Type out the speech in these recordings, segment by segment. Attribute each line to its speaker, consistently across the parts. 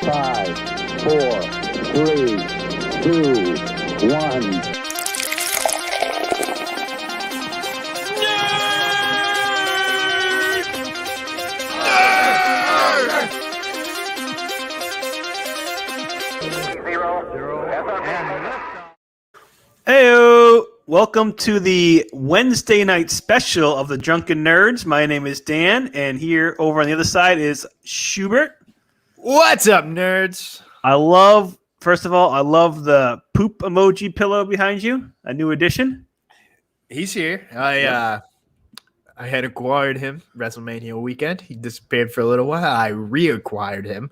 Speaker 1: 5, 4, 3, 2, 1.
Speaker 2: Heyo! Welcome to the Wednesday night special of the Drunken Nerds. My name is Dan, and here over on the other side is Schubert.
Speaker 3: What's up, nerds?
Speaker 2: First of all, I love the poop emoji pillow behind you. A new addition.
Speaker 3: He's here. I had acquired him WrestleMania weekend. He disappeared for a little while. I reacquired him.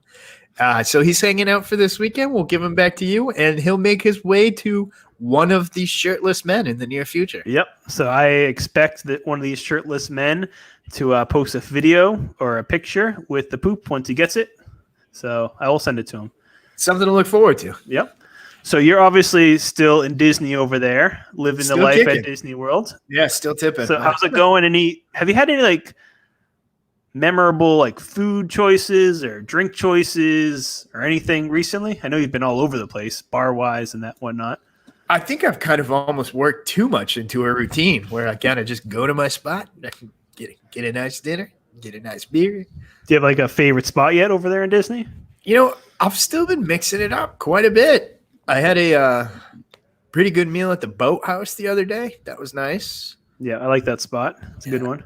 Speaker 3: So he's hanging out for this weekend. We'll give him back to you, and he'll make his way to one of these shirtless men in the near future.
Speaker 2: Yep. So I expect that one of these shirtless men to post a video or a picture with the poop once he gets it. So I will send it to him.
Speaker 3: Something to look forward to.
Speaker 2: Yep. So you're obviously still in Disney over there, living
Speaker 3: Still
Speaker 2: the life
Speaker 3: kicking.
Speaker 2: At Disney World.
Speaker 3: Yeah, still tipping.
Speaker 2: So how's it going? Have you had any memorable food choices or drink choices or anything recently? I know you've been all over the place, bar wise and that whatnot.
Speaker 3: I think I've kind of almost worked too much into a routine where I kind of just go to my spot, I can get a nice dinner, get a nice beer.
Speaker 2: Do you have a favorite spot yet over there in Disney?
Speaker 3: You know, I've still been mixing it up quite a bit. I had a pretty good meal at the Boathouse the other day. That was nice.
Speaker 2: Yeah, I like that spot. It's a good one.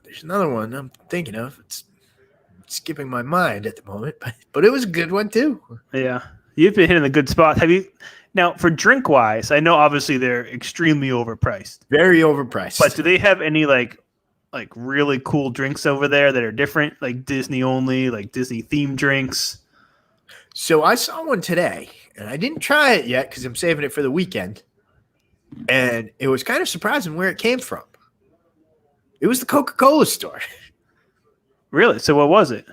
Speaker 3: There's another one I'm thinking of. It's skipping my mind at the moment, but it was a good one too.
Speaker 2: Yeah, you've been hitting a good spot. Have you? Now, for drink wise, I know obviously they're extremely overpriced.
Speaker 3: Very overpriced.
Speaker 2: But do they have any really cool drinks over there that are different, like Disney only, like Disney themed drinks?
Speaker 3: So I saw one today, and I didn't try it yet because I'm saving it for the weekend. And it was kind of surprising where it came from. It was the Coca-Cola store.
Speaker 2: Really? So what was it?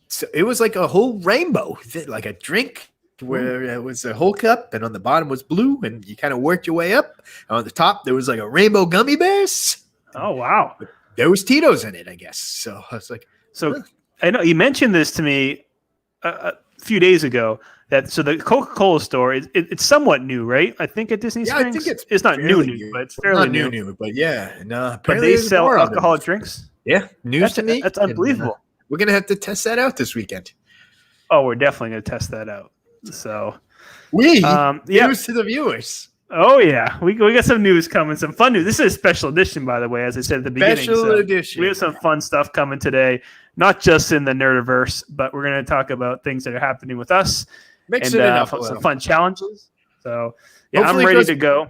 Speaker 3: So it was like a whole rainbow, like a drink where it was a whole cup, and on the bottom was blue, and you kind of worked your way up. And on the top, there was like a rainbow gummy bears.
Speaker 2: Oh, wow.
Speaker 3: But there was Tito's in it, I guess. So I was like,
Speaker 2: so I know you mentioned this to me a few days ago. So the Coca-Cola store it's somewhat new, right? I think at Disney Springs.
Speaker 3: I think
Speaker 2: it's not new, but it's fairly new.
Speaker 3: But yeah, no.
Speaker 2: But they sell alcoholic drinks.
Speaker 3: Yeah, news to me.
Speaker 2: That's unbelievable.
Speaker 3: We're gonna have to test that out this weekend.
Speaker 2: Oh, we're definitely gonna test that out. So
Speaker 3: news to the viewers.
Speaker 2: Oh yeah, we got some news coming, some fun news. This is a special edition, by the way, as I said at the beginning.
Speaker 3: Special edition.
Speaker 2: We have some fun stuff coming today, not just in the Nerdiverse, but we're going to talk about things that are happening with us and some fun challenges. So yeah, hopefully I'm ready to go.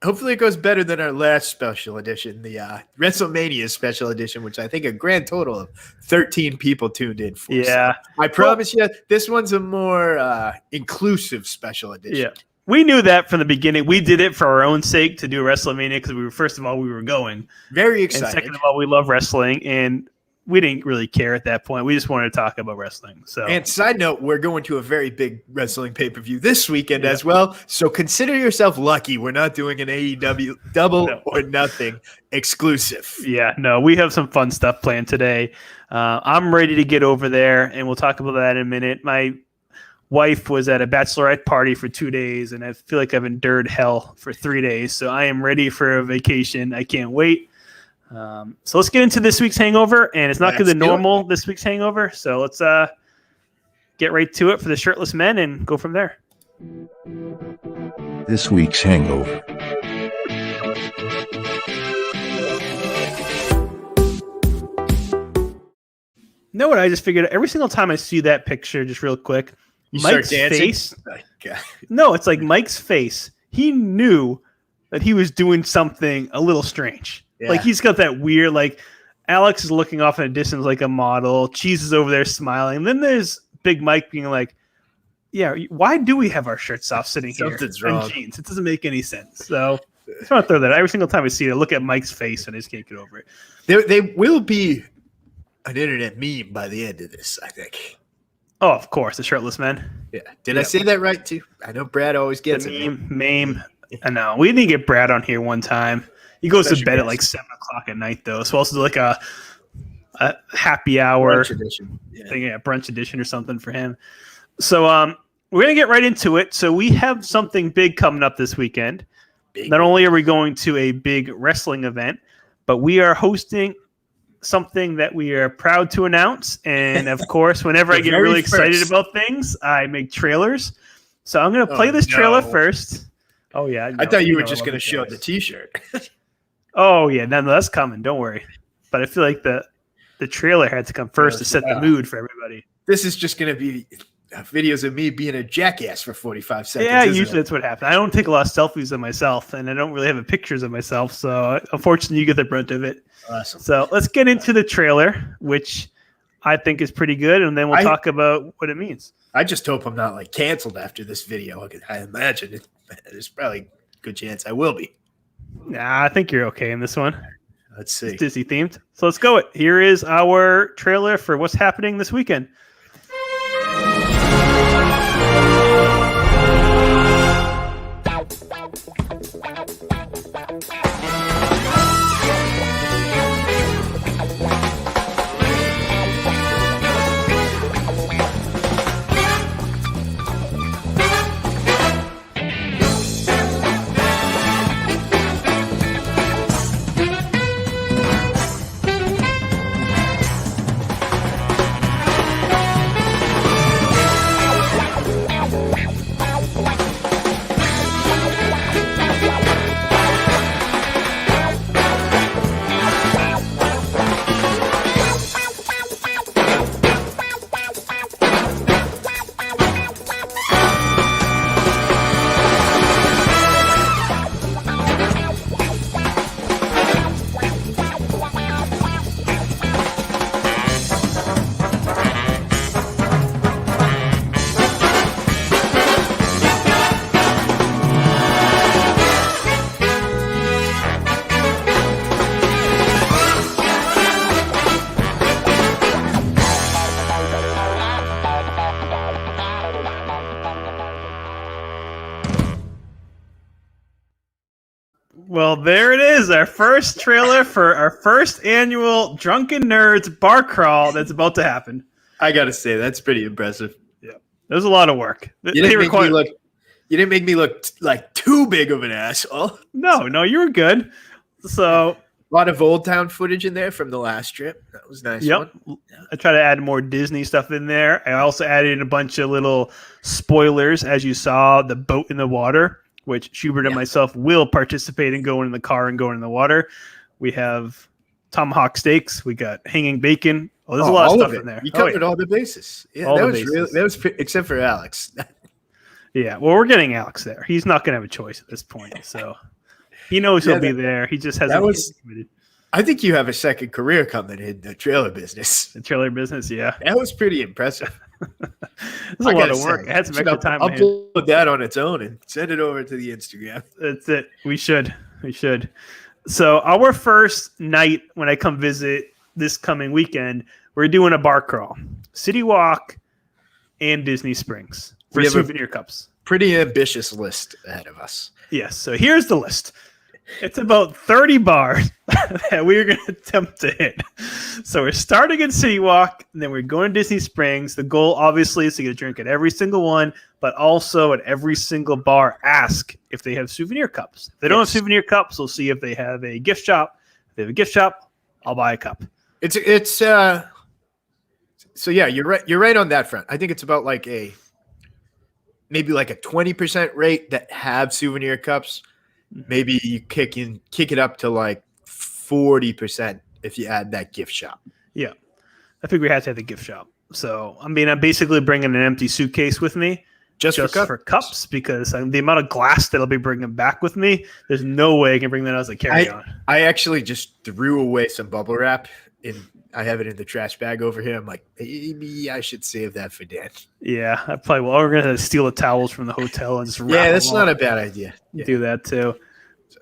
Speaker 3: Hopefully it goes better than our last special edition, the WrestleMania special edition, which I think a grand total of 13 people tuned in for.
Speaker 2: Yeah.
Speaker 3: So I promise you, this one's a more inclusive special edition.
Speaker 2: Yeah. We knew that from the beginning. We did it for our own sake to do WrestleMania because first of all, we were going.
Speaker 3: Very excited.
Speaker 2: And second of all, we love wrestling, and we didn't really care at that point. We just wanted to talk about wrestling. So,
Speaker 3: and side note, we're going to a very big wrestling pay-per-view this weekend as well. So consider yourself lucky. We're not doing an AEW double or nothing exclusive.
Speaker 2: Yeah, no, we have some fun stuff planned today. I'm ready to get over there, and we'll talk about that in a minute. My wife was at a bachelorette party for 2 days, and I feel like I've endured hell for 3 days. So I am ready for a vacation. I can't wait. So let's get into this week's hangover, and it's not going to be normal this week's hangover. So let's get right to it for the shirtless men and go from there.
Speaker 4: This week's hangover.
Speaker 2: You know what? I just figured every single time I see that picture, just real quick, Mike's face. No, it's like Mike's face. He knew that he was doing something a little strange. Yeah. Like he's got that weird, Alex is looking off in a distance like a model. Cheese is over there smiling. And then there's Big Mike being like, yeah, why do we have our shirts off sitting here?
Speaker 3: Something's wrong.
Speaker 2: And jeans? It doesn't make any sense. So I just want to throw that out. Every single time I see it, I look at Mike's face and I just can't get over it.
Speaker 3: They will be an internet meme by the end of this, I think.
Speaker 2: Oh, of course, the shirtless men.
Speaker 3: Yeah. Did I say that right too? I know Brad always gets it.
Speaker 2: Meme. I know. We didn't get Brad on here one time. He goes to bed at 7 o'clock at night, though. So also like a a happy hour
Speaker 3: Brunch edition.
Speaker 2: thing, brunch edition or something for him. So we're gonna get right into it. So we have something big coming up this weekend. Not only are we going to a big wrestling event, but we are hosting something that we are proud to announce. And of course, whenever I get really excited about things, I make trailers. So I'm going to play this trailer first. Oh, yeah.
Speaker 3: I thought you were just going to show the T-shirt.
Speaker 2: Oh, yeah. No, that's coming. Don't worry. But I feel like the trailer had to come first to set the mood for everybody.
Speaker 3: This is just going to be videos of me being a jackass for 45 seconds.
Speaker 2: Yeah, usually that's what happens. I don't take a lot of selfies of myself, and I don't really have pictures of myself. So unfortunately, you get the brunt of it.
Speaker 3: Awesome.
Speaker 2: So let's get into the trailer, which I think is pretty good, and then we'll talk about what it means.
Speaker 3: I just hope I'm not like canceled after this video. I imagine there's probably a good chance I will be.
Speaker 2: Nah, I think you're okay in this one.
Speaker 3: Let's see.
Speaker 2: It's Disney themed. So let's go. Here is our trailer for what's happening this weekend. Well, there it is, our first trailer for our first annual Drunken Nerds bar crawl that's about to happen.
Speaker 3: I got to say, that's pretty impressive.
Speaker 2: Yeah. There's a lot of work.
Speaker 3: You didn't make me look like too big of an asshole.
Speaker 2: No, you were good. So
Speaker 3: a lot of Old Town footage in there from the last trip. That was nice.
Speaker 2: Yep. I try to add more Disney stuff in there. I also added in a bunch of little spoilers, as you saw, the boat in the water, which Schubert and myself will participate in going in the car and going in the water. We have tomahawk steaks. We got hanging bacon. Oh, there's a lot of stuff in there.
Speaker 3: You covered all the bases. Yeah,
Speaker 2: all
Speaker 3: that
Speaker 2: the
Speaker 3: was
Speaker 2: bases.
Speaker 3: really, that was except for Alex.
Speaker 2: Yeah, well, we're getting Alex there. He's not going to have a choice at this point, so he knows he'll be there. He just hasn't committed.
Speaker 3: I think you have a second career coming in the trailer business.
Speaker 2: The trailer business, yeah.
Speaker 3: That was pretty impressive.
Speaker 2: There's a lot of work. I had some extra time.
Speaker 3: I'll upload that on its own and send it over to the Instagram.
Speaker 2: That's it. We should. So our first night when I come visit this coming weekend, we're doing a bar crawl, City Walk, and Disney Springs for souvenir cups.
Speaker 3: Pretty ambitious list ahead of us.
Speaker 2: Yes. So here's the list. It's about 30 bars that we're going to attempt to hit. So we're starting at City Walk, and then we're going to Disney Springs. The goal, obviously, is to get a drink at every single one, but also at every single bar, ask if they have souvenir cups. If they don't have souvenir cups, we'll see if they have a gift shop. If they have a gift shop, I'll buy a cup.
Speaker 3: So yeah, you're right. You're right on that front. I think it's about maybe like a 20% rate that have souvenir cups. Maybe you kick it up to like 40% if you add that gift shop.
Speaker 2: Yeah, I think we have to have the gift shop. So I'm basically bringing an empty suitcase with me just for cups because the amount of glass that I'll be bringing back with me, there's no way I can bring that as a carry-on.
Speaker 3: I actually just threw away some bubble wrap. I have it in the trash bag over here. I'm like, maybe I should save that for Dan.
Speaker 2: Yeah, I probably will. We're going to steal the towels from the hotel and just wrap them
Speaker 3: that's not a bad idea.
Speaker 2: Do that too.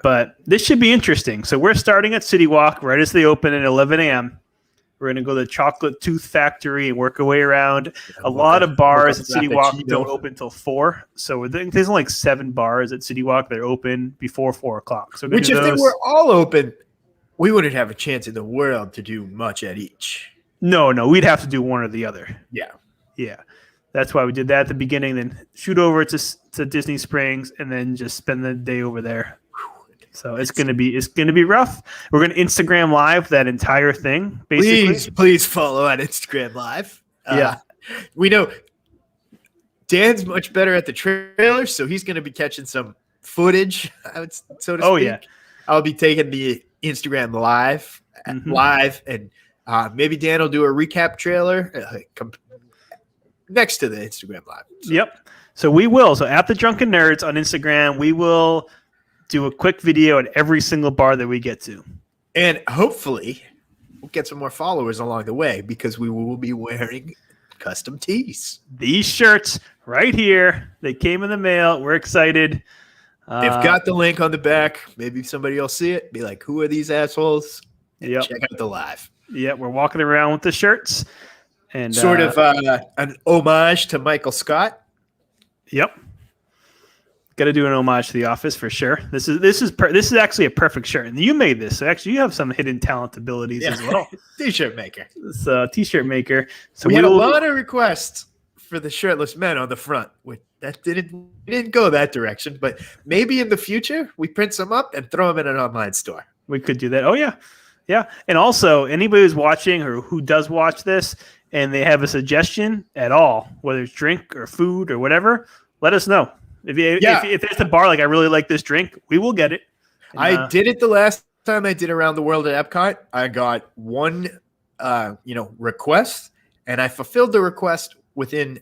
Speaker 2: But this should be interesting. So we're starting at City Walk right as they open at 11 a.m. We're going to go to the Chocolate Tooth Factory and work our way around. A lot of bars at City Walk don't open until 4. So there's only like 7 bars at City Walk that are open before 4 o'clock. So
Speaker 3: which if they were all open, we wouldn't have a chance in the world to do much at each.
Speaker 2: No, we'd have to do one or the other.
Speaker 3: Yeah.
Speaker 2: Yeah. That's why we did that at the beginning, then shoot over to Disney Springs and then just spend the day over there. So it's gonna be rough. We're gonna Instagram Live that entire thing. Basically,
Speaker 3: Please follow on Instagram Live. We know Dan's much better at the trailer, so he's gonna be catching some footage, so to speak.
Speaker 2: Yeah.
Speaker 3: I'll be taking the Instagram live, and maybe Dan will do a recap trailer next to the Instagram live. So.
Speaker 2: Yep. So we will. So at the Drunken Nerds on Instagram, we will do a quick video at every single bar that we get to.
Speaker 3: And hopefully we'll get some more followers along the way because we will be wearing custom tees.
Speaker 2: These shirts right here, they came in the mail. We're excited.
Speaker 3: They've got the link on the back. Maybe somebody will see it. Be like, who are these assholes? And check out the live.
Speaker 2: Yeah, we're walking around with the shirts. And
Speaker 3: sort of an homage to Michael Scott.
Speaker 2: Yep. Got to do an homage to The Office for sure. This is actually a perfect shirt, and you made this. So actually, you have some hidden talent abilities as well.
Speaker 3: T-shirt maker.
Speaker 2: It's a T-shirt maker. So
Speaker 3: we had a lot of requests for the shirtless men on the front. That didn't go that direction, but maybe in the future we print some up and throw them in an online store.
Speaker 2: We could do that. Oh yeah, yeah. And also, anybody who's watching or who does watch this and they have a suggestion at all, whether it's drink or food or whatever, let us know. If there's a bar like I really like this drink, we will get it. And,
Speaker 3: I did it the last time I did Around the World at Epcot. I got one, request, and I fulfilled the request within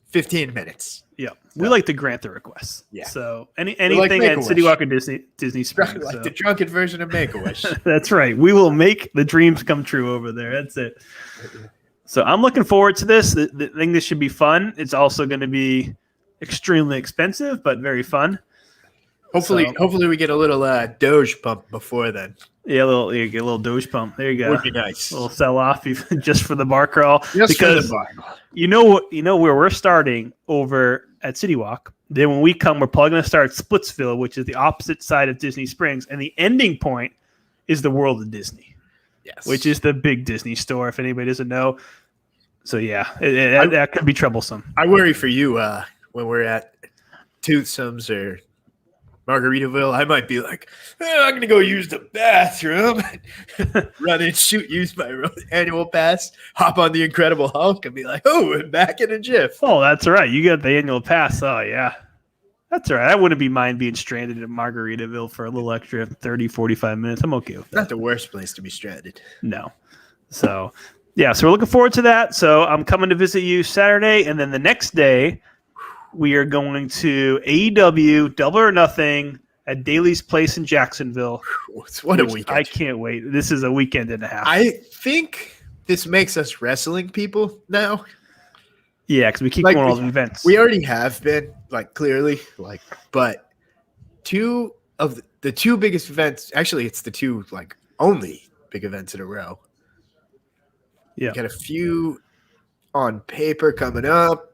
Speaker 3: 15 minutes.
Speaker 2: Yeah, we like to grant the requests.
Speaker 3: Yeah.
Speaker 2: So anything at City Walk or Disney Springs,
Speaker 3: like the drunken version of Make-A-Wish.
Speaker 2: That's right. We will make the dreams come true over there. That's it. So I'm looking forward to this. I think this should be fun. It's also going to be extremely expensive, but very fun.
Speaker 3: Hopefully we get a little Doge pump before then.
Speaker 2: Yeah, get a little Doge pump. There you go.
Speaker 3: Would be nice.
Speaker 2: A little sell off just for the bar crawl.
Speaker 3: Just
Speaker 2: because
Speaker 3: for the bar crawl.
Speaker 2: You know where we're starting over at City Walk. Then when we come, we're probably going to start Splitsville, which is the opposite side of Disney Springs, and the ending point is the World of Disney.
Speaker 3: Yes,
Speaker 2: which is the big Disney store. If anybody doesn't know, so yeah, that could be troublesome.
Speaker 3: I worry for you when we're at Toothsome's or Margaritaville. I might be like, I'm going to go use the bathroom, run and use my annual pass, hop on the Incredible Hulk, and be like, oh, we're back in a jiff.
Speaker 2: Oh, that's right. You got the annual pass. Oh, yeah. That's all right. I wouldn't be mind being stranded in Margaritaville for a little extra 30, 45 minutes. I'm okay with that.
Speaker 3: Not the worst place to be stranded.
Speaker 2: No. So, yeah. So we're looking forward to that. So I'm coming to visit you Saturday. And then the next day, we are going to AEW Double or Nothing at Daly's Place in Jacksonville.
Speaker 3: What a weekend.
Speaker 2: I can't wait. This is a weekend and a half.
Speaker 3: I think this makes us wrestling people now.
Speaker 2: Yeah, because we keep going all the events.
Speaker 3: We already have been, clearly, but two of the two biggest events, actually it's the two, only big events in a row.
Speaker 2: Yeah.
Speaker 3: Got a few on paper coming up.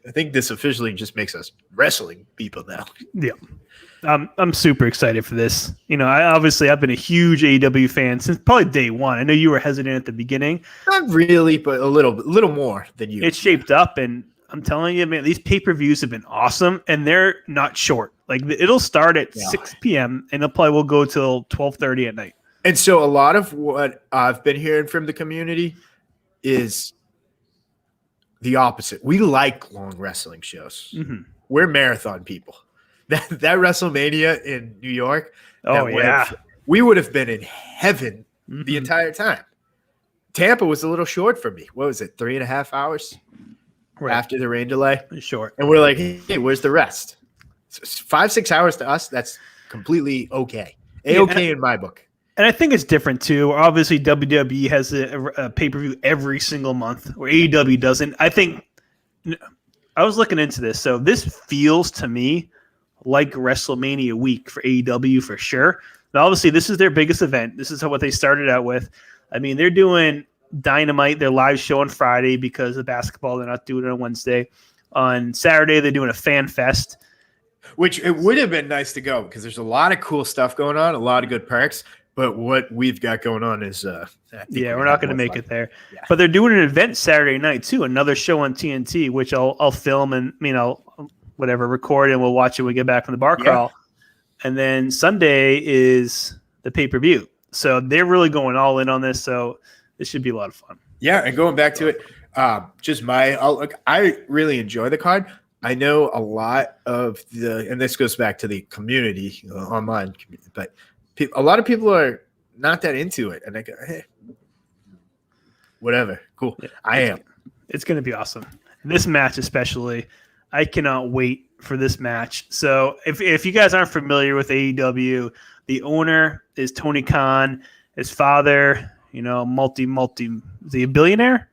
Speaker 3: I think this officially just makes us wrestling people now.
Speaker 2: Yeah. I'm super excited for this. I've been a huge AEW fan since probably day one. I know you were hesitant at the beginning.
Speaker 3: Not really, but a little more than you.
Speaker 2: It's shaped up, and I'm telling you, man, these pay-per-views have been awesome, and they're not short. It'll start at 6 p.m., and it probably will go till 12:30 at night.
Speaker 3: And so a lot of what I've been hearing from the community is the opposite. We like long wrestling shows.
Speaker 2: Mm-hmm.
Speaker 3: We're marathon people. That WrestleMania in New York.
Speaker 2: Oh, yeah.
Speaker 3: We would have been in heaven the entire time. Tampa was a little short for me. What was it, 3.5 hours after the rain delay?
Speaker 2: Short.
Speaker 3: And we're like, hey, where's the rest? 5-6 hours to us, that's completely okay. A-okay in my book.
Speaker 2: And I think it's different, too. Obviously, WWE has a pay-per-view every single month, where AEW doesn't. I think I was looking into this. So this feels to me like WrestleMania week for AEW for sure. Now, obviously, this is their biggest event. This is what they started out with. I mean, they're doing Dynamite, their live show on Friday because of basketball. They're not doing it on Wednesday. On Saturday, they're doing a fan fest.
Speaker 3: Which it would have been nice to go because there's a lot of cool stuff going on, a lot of good perks. But what we've got going on is,
Speaker 2: we're not going to make it there.
Speaker 3: Yeah.
Speaker 2: But they're doing an event Saturday night too, another show on TNT, which I'll film and whatever, record, and we'll watch it when we get back from the bar crawl. And then Sunday is the pay-per-view. So they're really going all in on this. So this should be a lot of fun.
Speaker 3: Yeah, and going back to it, just my outlook, I really enjoy the card. I know a lot of and this goes back to the community, online community, but a lot of people are not that into it. And I go, hey, whatever, cool. Yeah, I am.
Speaker 2: It's going to be awesome. This match especially, I cannot wait for this match. So if you guys aren't familiar with AEW, the owner is Tony Khan. His father, is he a billionaire?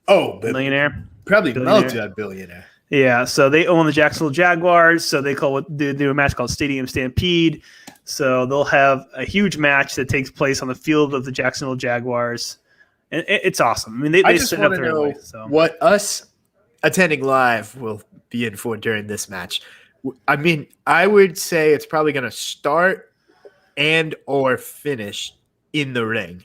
Speaker 3: Oh,
Speaker 2: millionaire?
Speaker 3: Probably multi-billionaire.
Speaker 2: Yeah, so they own the Jacksonville Jaguars. So they do a match called Stadium Stampede. So they'll have a huge match that takes place on the field of the Jacksonville Jaguars. And it's awesome. I mean, they
Speaker 3: just want to know what us attending live will be in for during this match. I mean, I would say it's probably going to start and or finish in the ring.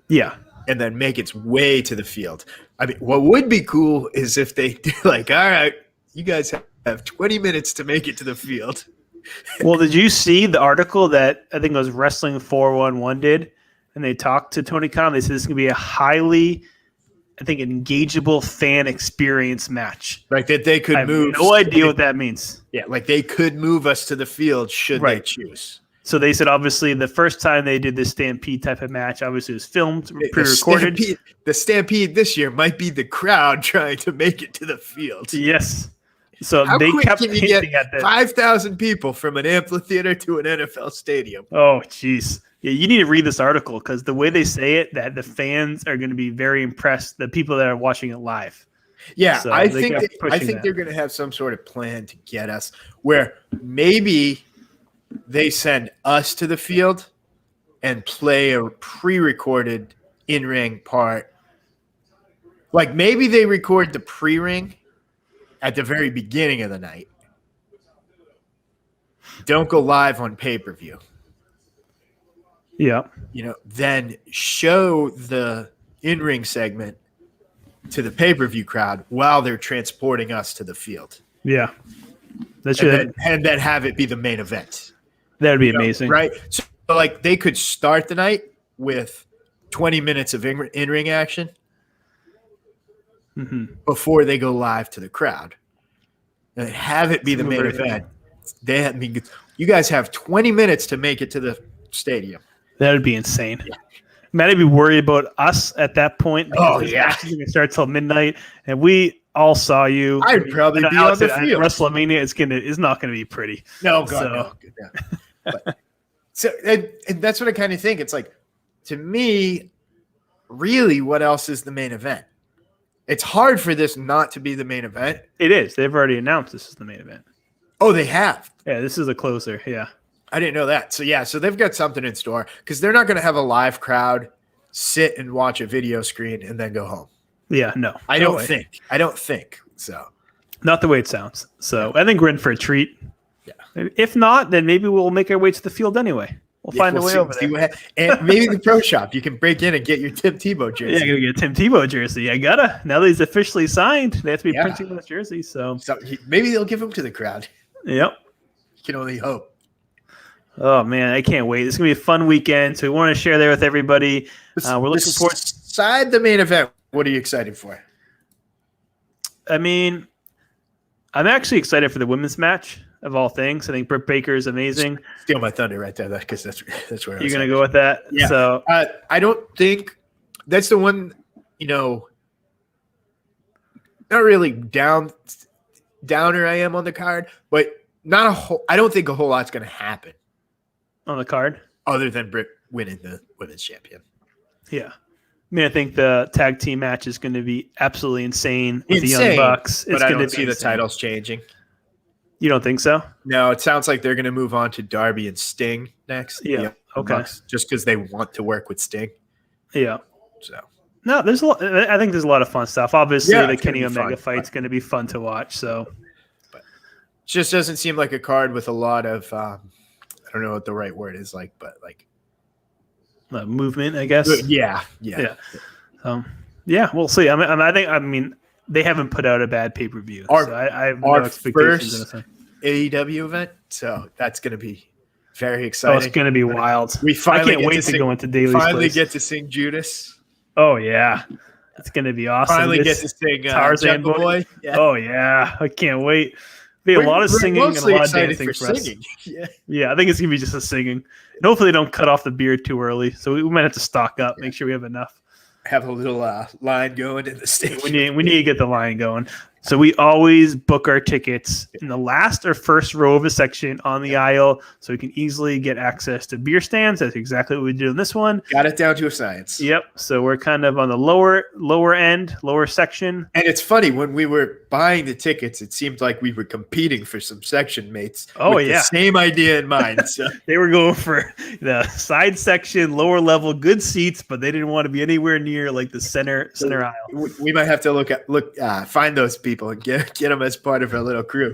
Speaker 2: Yeah.
Speaker 3: And then make its way to the field. I mean, what would be cool is if they do all right, you guys have 20 minutes to make it to the field.
Speaker 2: Well, did you see the article that I think it was Wrestling 411 did? And they talked to Tony Khan. They said this is going to be a highly, engageable fan experience match.
Speaker 3: Like that they could move.
Speaker 2: No idea what that means.
Speaker 3: Yeah, like they could move us to the field should they choose.
Speaker 2: So they said, obviously, the first time they did this Stampede type of match, obviously it was filmed, pre-recorded.
Speaker 3: The Stampede this year might be the crowd trying to make it to the field.
Speaker 2: Yes. So
Speaker 3: how
Speaker 2: they
Speaker 3: quick
Speaker 2: kept
Speaker 3: can you
Speaker 2: hinting
Speaker 3: get
Speaker 2: at that.
Speaker 3: 5,000 people from an amphitheater to an NFL stadium?
Speaker 2: Oh, jeez. Yeah, you need to read this article because the way they say it, that the fans are going to be very impressed, the people that are watching it live.
Speaker 3: Yeah,
Speaker 2: so
Speaker 3: I think they're going to have some sort of plan to get us where maybe they send us to the field and play a pre-recorded in-ring part. Like maybe they record the pre-ring at the very beginning of the night. Don't go live on pay-per-view.
Speaker 2: Yeah.
Speaker 3: Then show the in-ring segment to the pay-per-view crowd while they're transporting us to the field.
Speaker 2: Yeah.
Speaker 3: And then have it be the main event.
Speaker 2: That would be amazing.
Speaker 3: Right? So, they could start the night with 20 minutes of in-ring action before they go live to the crowd. And have it be the main event. You guys have 20 minutes to make it to the stadium.
Speaker 2: That would be insane. Yeah. Man, I'd be worried about us at that point.
Speaker 3: Oh, yeah.
Speaker 2: It's going to start till midnight, and we all saw you.
Speaker 3: I'd probably be on the field.
Speaker 2: WrestleMania is not going to be pretty.
Speaker 3: No, God, no. So and that's what I kind of think. It's like, to me, really, what else is the main event? It's hard for this not to be the main event.
Speaker 2: It is. They've already announced this is the main event.
Speaker 3: Oh, they have?
Speaker 2: Yeah, this is a closer. Yeah.
Speaker 3: I didn't know that. So they've got something in store because they're not going to have a live crowd sit and watch a video screen and then go home.
Speaker 2: Yeah, no.
Speaker 3: I don't think so.
Speaker 2: Not the way it sounds. So I think we're in for a treat.
Speaker 3: Yeah.
Speaker 2: If not, then maybe we'll make our way to the field anyway. We'll find a way over there.
Speaker 3: And maybe the pro shop. You can break in and get your Tim Tebow jersey.
Speaker 2: Yeah, I'm going to get a Tim Tebow jersey. I got to. Now that he's officially signed, they have to be printing those jerseys. So
Speaker 3: maybe they'll give him to the crowd.
Speaker 2: Yep.
Speaker 3: You can only hope.
Speaker 2: Oh, man, I can't wait. It's going to be a fun weekend, so we want to share there with everybody. We're looking forward.
Speaker 3: Beside the main event, what are you excited for?
Speaker 2: I mean, I'm actually excited for the women's match of all things. I think Britt Baker is amazing.
Speaker 3: Steal my thunder right there, because that's where
Speaker 2: you're going to go with that.
Speaker 3: Yeah.
Speaker 2: So
Speaker 3: I don't think that's the one. Not really downer I am on the card, but not a whole. I don't think a whole lot's going to happen
Speaker 2: on the card
Speaker 3: other than Britt winning the women's champion.
Speaker 2: Yeah. I mean, I think the tag team match is going to be absolutely insane with the Young Bucks.
Speaker 3: But I don't see the titles changing.
Speaker 2: You don't think so?
Speaker 3: No, it sounds like they're going to move on to Darby and Sting next.
Speaker 2: Yeah. Okay.
Speaker 3: Bucks, just because they want to work with Sting.
Speaker 2: Yeah.
Speaker 3: So.
Speaker 2: No, there's a lot. I think there's a lot of fun stuff. Obviously, the Kenny Omega fight's going to be fun to watch. So,
Speaker 3: but it just doesn't seem like a card with a lot of I don't know what the right word is but
Speaker 2: movement, I guess.
Speaker 3: Yeah.
Speaker 2: Yeah, we'll see. I mean, they haven't put out a bad pay-per-view, so I have no
Speaker 3: Our
Speaker 2: expectations.
Speaker 3: first AEW event, so that's going to be very
Speaker 2: Oh,
Speaker 3: exciting.
Speaker 2: it's going to be wild.
Speaker 3: We finally
Speaker 2: I can't wait to go into Daly's
Speaker 3: finally
Speaker 2: place.
Speaker 3: get to sing Judas.
Speaker 2: Oh yeah, it's going to be awesome.
Speaker 3: Finally get to sing
Speaker 2: Tarzan
Speaker 3: Boy.
Speaker 2: Yeah. Oh yeah, I can't wait. Be a lot of singing and a lot of dancing for us. Yeah, I think it's gonna be just a singing. And hopefully they don't cut off the beard too early. So we might have to stock up, make sure we have enough.
Speaker 3: Have a little line going in the stage.
Speaker 2: We need to get the line going. So we always book our tickets in the last or first row of a section on the aisle, so we can easily get access to beer stands. That's exactly what we do in this one.
Speaker 3: Got it down to a science.
Speaker 2: Yep. So we're kind of on the lower end, lower section.
Speaker 3: And it's funny, when we were buying the tickets, it seemed like we were competing for some section mates.
Speaker 2: Oh
Speaker 3: with
Speaker 2: yeah,
Speaker 3: the same idea in mind. So
Speaker 2: they were going for the side section, lower level, good seats, but they didn't want to be anywhere near like the center aisle.
Speaker 3: We might have to find those people and get them as part of our little crew.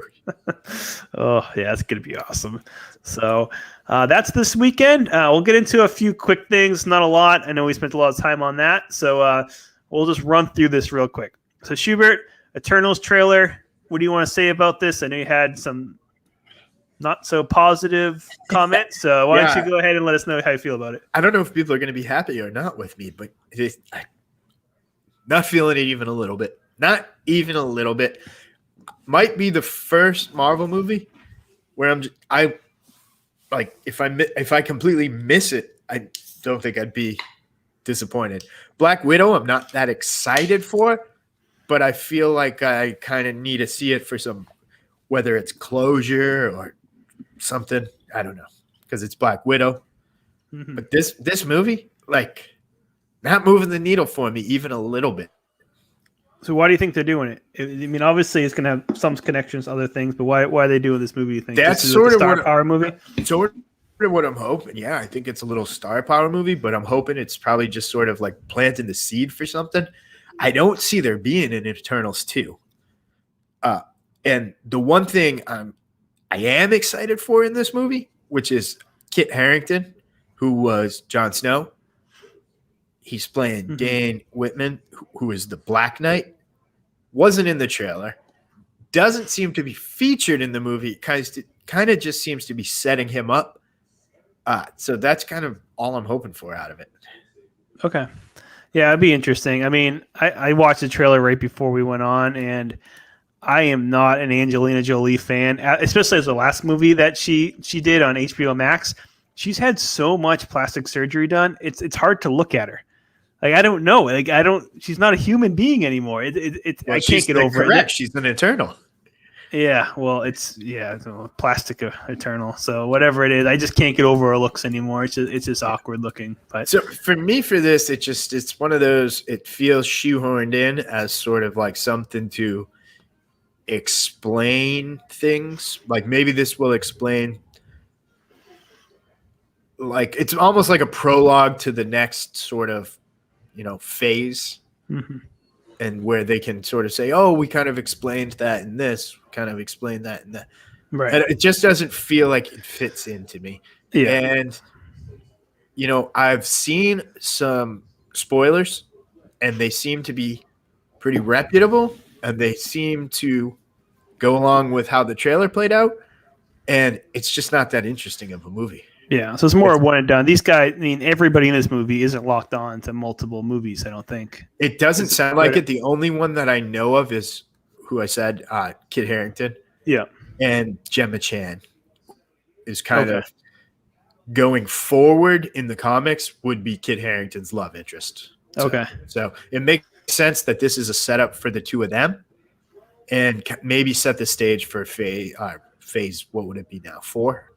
Speaker 2: Oh yeah, it's gonna be awesome. So that's this weekend. We'll get into a few quick things, not a lot. I know we spent a lot of time on that, so we'll just run through this real quick. So Schubert, Eternals trailer. What do you want to say about this? I know you had some not so positive comments, so why don't you go ahead and let us know how you feel about it?
Speaker 3: I don't know if people are going to be happy or not with me, but I'm not feeling it even a little bit. Not even a little bit. Might be the first Marvel movie where if I completely miss it, I don't think I'd be disappointed. Black Widow, I'm not that excited for, but I feel like I kind of need to see it for some, whether it's closure or something. I don't know, because it's Black Widow. Mm-hmm. But this movie, like, not moving the needle for me even a little bit.
Speaker 2: So why do you think they're doing it? I mean, obviously it's going to have some connections to other things, but why are they doing this movie, you think?
Speaker 3: That's sort of
Speaker 2: star power movie?
Speaker 3: Sort of what I'm hoping. Yeah, I think it's a little star power movie, but I'm hoping it's probably just sort of like planting the seed for something. I don't see there being an Eternals 2. And the one thing I am excited for in this movie, which is Kit Harington, who was Jon Snow. He's playing Dane Whitman, who is the Black Knight. Wasn't in the trailer. Doesn't seem to be featured in the movie. Kind of just seems to be setting him up. So that's kind of all I'm hoping for out of it.
Speaker 2: Okay. Yeah, it'd be interesting. I mean, I watched the trailer right before we went on, and I am not an Angelina Jolie fan, especially as the last movie that she did on HBO Max. She's had so much plastic surgery done. It's hard to look at her. Like, I don't know. Like, she's not a human being anymore. I can't get over it.
Speaker 3: She's an Eternal.
Speaker 2: Yeah, well, it's a plastic Eternal. So whatever it is, I just can't get over her looks anymore. It's just awkward looking. But
Speaker 3: so for me, for this, it's one of those. It feels shoehorned in as sort of like something to explain things. Like, maybe this will explain. Like, it's almost like a prologue to the next sort of, phase. Mm-hmm. And where they can sort of say, oh, we kind of explained that in this, kind of explained that in that.
Speaker 2: Right.
Speaker 3: And it just doesn't feel like it fits into me. Yeah. And, I've seen some spoilers, and they seem to be pretty reputable, and they seem to go along with how the trailer played out. And it's just not that interesting of a movie.
Speaker 2: Yeah, so it's more one and done. These guys, I mean, everybody in this movie isn't locked on to multiple movies, I don't think.
Speaker 3: It doesn't sound like it. The only one that I know of is who I said, Kit Harington.
Speaker 2: Yeah.
Speaker 3: And Gemma Chan is kind of going forward in the comics would be Kit Harington's love interest. So it makes sense that this is a setup for the two of them and maybe set the stage for phase, what would it be now, 4?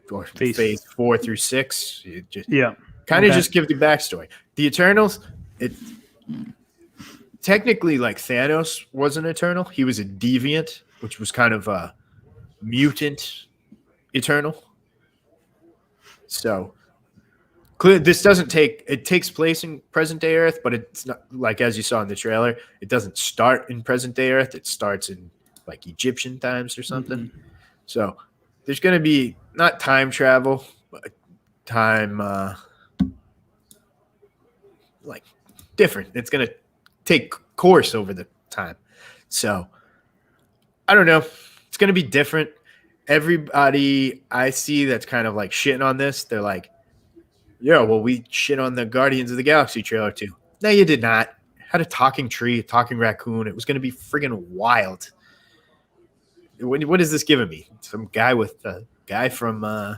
Speaker 3: Or phase 4 through 6. Just give the backstory. The Eternals, technically, like, Thanos was an Eternal. He was a deviant, which was kind of a mutant Eternal. So this takes place in present day Earth, but it's not, like, as you saw in the trailer, it doesn't start in present day Earth. It starts in, like, Egyptian times or something. Mm-hmm. So there's going to be not time travel, but time like different. It's going to take course over the time. So I don't know. It's going to be different. Everybody I see that's kind of like shitting on this, they're like, yeah, well, we shit on the Guardians of the Galaxy trailer too. No, you did not. Had a talking tree, a talking raccoon. It was going to be friggin' wild. What is this giving me? Some guy with a guy from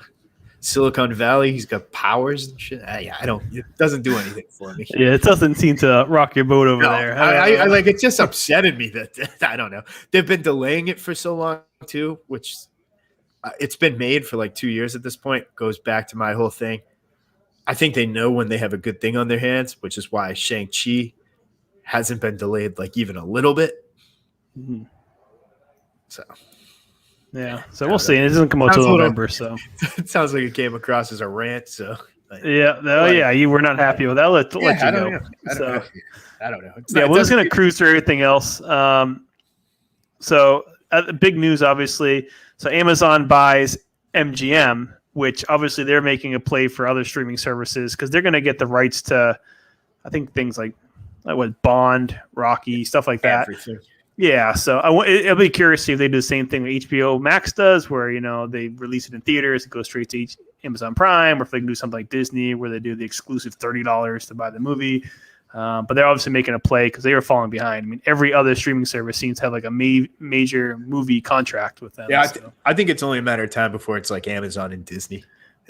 Speaker 3: Silicon Valley. He's got powers and shit. I don't. It doesn't do anything for me.
Speaker 2: Yeah, it doesn't seem to rock your boat over there.
Speaker 3: I like it. Just upsetted me that I don't know. They've been delaying it for so long too, which it's been made for like 2 years at this point. Goes back to my whole thing. I think they know when they have a good thing on their hands, which is why Shang-Chi hasn't been delayed like even a little bit.
Speaker 2: Mm-hmm.
Speaker 3: So,
Speaker 2: yeah. So we'll see. It doesn't come out till November. So
Speaker 3: it sounds like it came across as a rant. So
Speaker 2: yeah. You were not happy with that. I'll let you go.
Speaker 3: I don't know.
Speaker 2: We're just gonna cruise through everything else. So big news, obviously. So Amazon buys MGM, which obviously they're making a play for other streaming services because they're going to get the rights to, I think, things like what Bond, Rocky, stuff like that.
Speaker 3: Everything.
Speaker 2: Yeah, so I'll be curious to see if they do the same thing with HBO Max does, where they release it in theaters, it goes straight to Amazon Prime, or if they can do something like Disney, where they do the exclusive $30 to buy the movie. But they're obviously making a play because they are falling behind. I mean, every other streaming service seems to have like a major movie contract with them.
Speaker 3: Yeah, I think it's only a matter of time before it's like Amazon and Disney.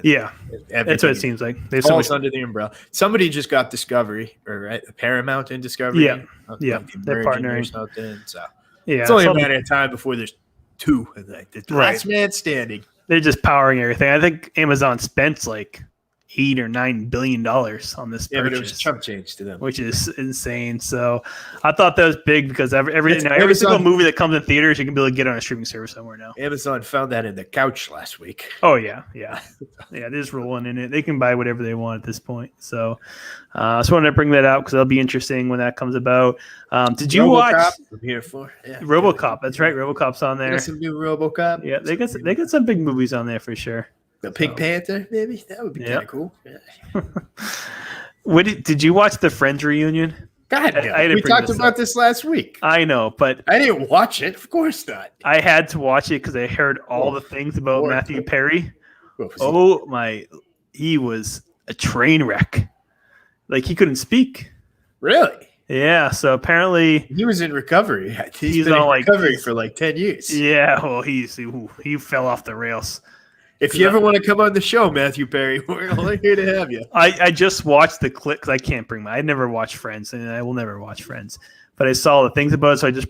Speaker 2: Yeah, that's what it seems like. They falls
Speaker 3: under the umbrella. Somebody just got Discovery, or Paramount and Discovery.
Speaker 2: Yeah, they're partnering.
Speaker 3: Or something, so
Speaker 2: yeah,
Speaker 3: it's only a matter of time before there's two. The last man standing.
Speaker 2: They're just powering everything. I think Amazon spent like $8 or $9 billion on this purchase.
Speaker 3: Yeah, but it was chump change to them,
Speaker 2: which is insane. So I thought that was big because every single movie that comes in theaters, you can be able to get on a streaming service somewhere now.
Speaker 3: Amazon found that in the couch last week.
Speaker 2: Oh yeah. They're just rolling in it. They can buy whatever they want at this point. So I just wanted to bring that out because that'll be interesting when that comes about. Did you watch?
Speaker 3: I'm here for
Speaker 2: RoboCop. That's right. RoboCop's on there.
Speaker 3: Some new RoboCop.
Speaker 2: Yeah, they got some big movies on there for sure.
Speaker 3: The Pink Panther, maybe that would be kind of cool. Yeah.
Speaker 2: Did you watch the Friends reunion?
Speaker 3: God, we talked about this last week.
Speaker 2: I know, but
Speaker 3: I didn't watch it. Of course not.
Speaker 2: I had to watch it because I heard all the things about Matthew Perry. He was a train wreck. Like he couldn't speak.
Speaker 3: Really?
Speaker 2: Yeah. So apparently
Speaker 3: he was in recovery. He's been in recovery for like 10 years.
Speaker 2: Yeah. Well, he fell off the rails.
Speaker 3: If you ever want to come on the show, Matthew Perry, we're only here to have you.
Speaker 2: I just watched the clip because I can't bring I never watched Friends, and I will never watch Friends. But I saw the things about it, so I just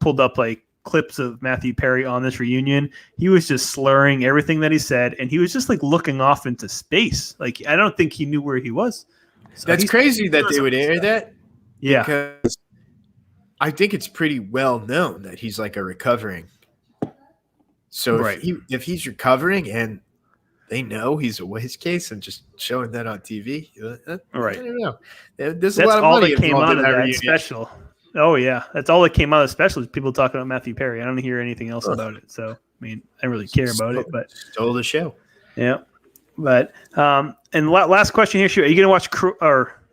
Speaker 2: pulled up like clips of Matthew Perry on this reunion. He was just slurring everything that he said, and he was just like looking off into space. Like I don't think he knew where he was.
Speaker 3: So that's crazy that they would air that.
Speaker 2: Yeah,
Speaker 3: because I think it's pretty well known that he's like a recovering. So if he's recovering and they know he's a waste case and just showing that on TV,
Speaker 2: right?
Speaker 3: I don't know. There's a lot of money
Speaker 2: that came out of that
Speaker 3: reunion.
Speaker 2: Special. Oh yeah, that's all that came out of the special. Is people talking about Matthew Perry. I don't hear anything else about it. So I mean, I don't really care about it. But
Speaker 3: stole the show.
Speaker 2: Yeah, but and last question here, Shu. Are you going to watch?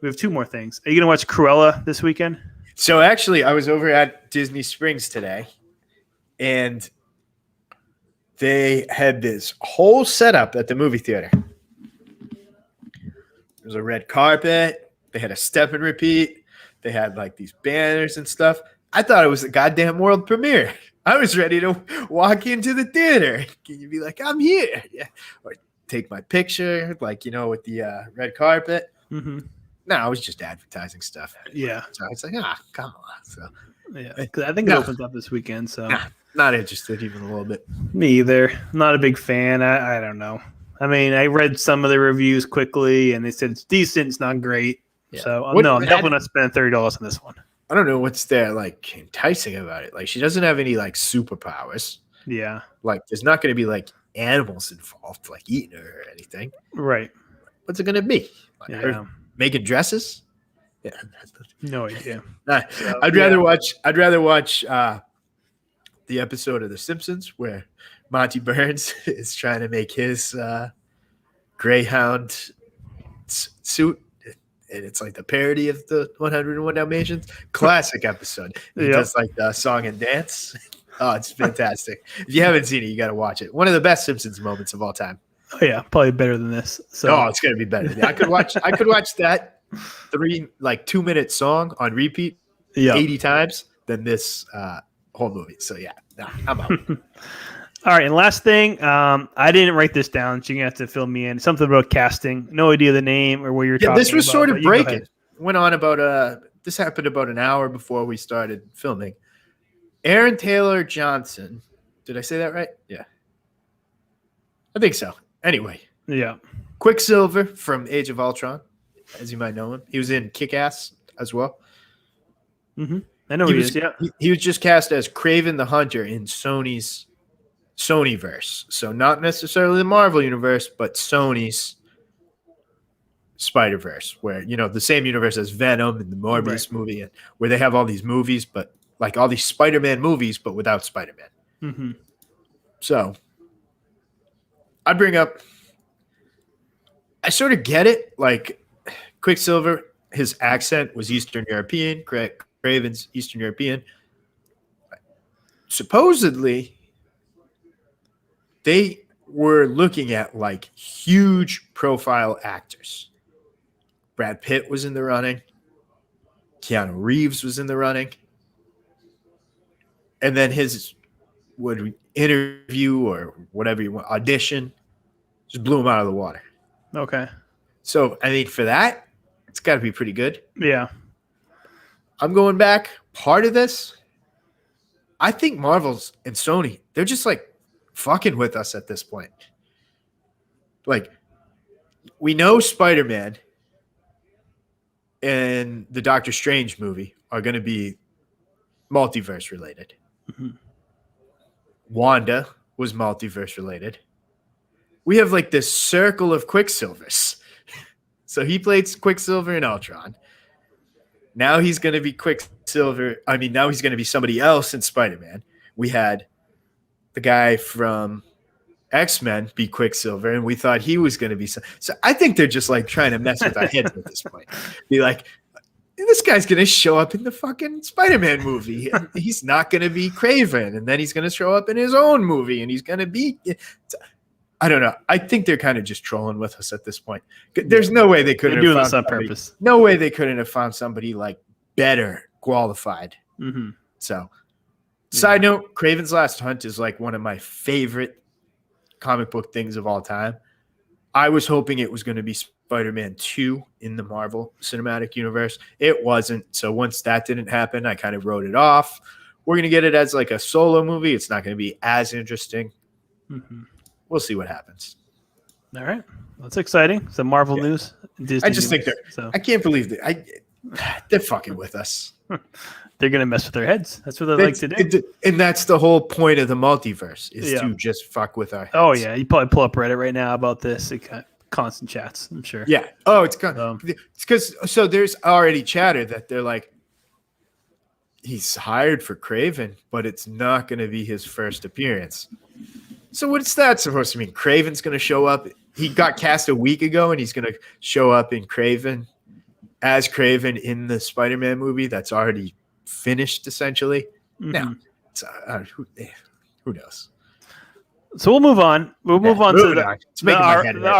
Speaker 2: We have two more things. Are you going to watch Cruella this weekend?
Speaker 3: So actually, I was over at Disney Springs today, and they had this whole setup at the movie theater. There was a red carpet. They had a step and repeat. They had like these banners and stuff. I thought it was a goddamn world premiere. I was ready to walk into the theater. Can you be like, I'm here? Yeah. Or take my picture, like, with the red carpet.
Speaker 2: Mm-hmm.
Speaker 3: No, I was just advertising stuff.
Speaker 2: Yeah.
Speaker 3: So it's like, come on. So
Speaker 2: yeah, because I think it opens up this weekend. So
Speaker 3: not interested even a little bit.
Speaker 2: Me either. I'm not a big fan. I don't know. I mean, I read some of the reviews quickly, and they said it's decent. It's not great. Yeah. So I'm definitely not spending $30 on this one.
Speaker 3: I don't know what's there like enticing about it. Like she doesn't have any like superpowers.
Speaker 2: Yeah. Like
Speaker 3: there's not going to be like animals involved, like eating her or anything.
Speaker 2: Right.
Speaker 3: What's it going to be? Like her making dresses? Yeah.
Speaker 2: No idea.
Speaker 3: I'd rather watch the episode of The Simpsons where Monty Burns is trying to make his Greyhound suit. and it's like the parody of the 101 Dalmatians. Classic episode. He
Speaker 2: Yep.
Speaker 3: does like the song and dance. Oh, it's fantastic. If you haven't seen it, you got to watch it. One of the best Simpsons moments of all time.
Speaker 2: Oh yeah, probably better than this. So
Speaker 3: Oh, it's gonna be better. I could watch that 2-minute song on repeat
Speaker 2: yeah.
Speaker 3: 80 times than this whole movie. So yeah, no, I'm out.
Speaker 2: All right, and last thing, I didn't write this down, so you're gonna have to fill me in. Something about casting. No idea the name or what you're talking about.
Speaker 3: This was sort of
Speaker 2: but you go
Speaker 3: breaking.
Speaker 2: ahead.
Speaker 3: Went on about this happened about an hour before we started filming. Aaron Taylor Johnson. Did I say that right? Yeah. I think so. Anyway,
Speaker 2: Yeah.
Speaker 3: Quicksilver from Age of Ultron, as you might know him. He was in Kick-Ass as well.
Speaker 2: Mm-hmm. I know he is. Yeah.
Speaker 3: He was just cast as Kraven the Hunter in Sony's Sonyverse. So not necessarily the Marvel universe, but Sony's Spider-Verse, where, the same universe as Venom and the Morbius movie, and where they have all these movies, but like all these Spider-Man movies, but without Spider-Man.
Speaker 2: Mm-hmm.
Speaker 3: So I bring up, I sort of get it. Like Quicksilver, his accent was Eastern European. Kraven's Eastern European. Supposedly, they were looking at like huge profile actors. Brad Pitt was in the running. Keanu Reeves was in the running. And then his interview or whatever you want, audition, just blew him out of the water.
Speaker 2: Okay.
Speaker 3: So, I mean, for that, it's got to be pretty good.
Speaker 2: Yeah.
Speaker 3: I'm going back. Part of this, I think Marvel's and Sony, they're just like fucking with us at this point. Like, we know Spider-Man and the Doctor Strange movie are going to be multiverse related.
Speaker 2: Mm-hmm.
Speaker 3: Wanda was multiverse related. We have like this circle of Quicksilvers. So he played Quicksilver in Ultron. Now he's going to be Quicksilver. I mean, now he's going to be somebody else in Spider-Man. We had the guy from X-Men be Quicksilver, and we thought he was going to be. So I think they're just like trying to mess with our heads at this point. Be like, this guy's going to show up in the fucking Spider-Man movie. And he's not going to be Kraven. And then he's going to show up in his own movie, and he's going to be – I don't know. I think they're kind of just trolling with us at this point. There's no way they couldn't
Speaker 2: They're
Speaker 3: have
Speaker 2: doing
Speaker 3: found
Speaker 2: this on
Speaker 3: somebody,
Speaker 2: purpose.
Speaker 3: No way they couldn't have found somebody like better qualified.
Speaker 2: Mm-hmm.
Speaker 3: So, side note, Kraven's Last Hunt is like one of my favorite comic book things of all time. I was hoping it was going to be Spider-Man 2 in the Marvel Cinematic Universe. It wasn't. So once that didn't happen, I kind of wrote it off. We're going to get it as like a solo movie. It's not going to be as interesting.
Speaker 2: Mm-hmm.
Speaker 3: We'll see what happens.
Speaker 2: All right. That's exciting. Some Marvel news. Disney
Speaker 3: I just think
Speaker 2: news, so.
Speaker 3: I can't believe that. They're fucking with us.
Speaker 2: They're going to mess with their heads. That's what they like to do.
Speaker 3: And that's the whole point of the multiverse is to just fuck with our heads.
Speaker 2: Oh, yeah. You probably pull up Reddit right now about this. It got constant chats, I'm sure.
Speaker 3: Yeah. Oh, it's because so there's already chatter that they're like, he's hired for Kraven, but it's not going to be his first appearance. So what's that supposed to mean? Kraven's going to show up. He got cast a week ago, and he's going to show up in Kraven as Kraven in the Spider-Man movie that's already finished, essentially.
Speaker 2: Mm-hmm.
Speaker 3: Now, who knows?
Speaker 2: So we'll move on. We'll move on to the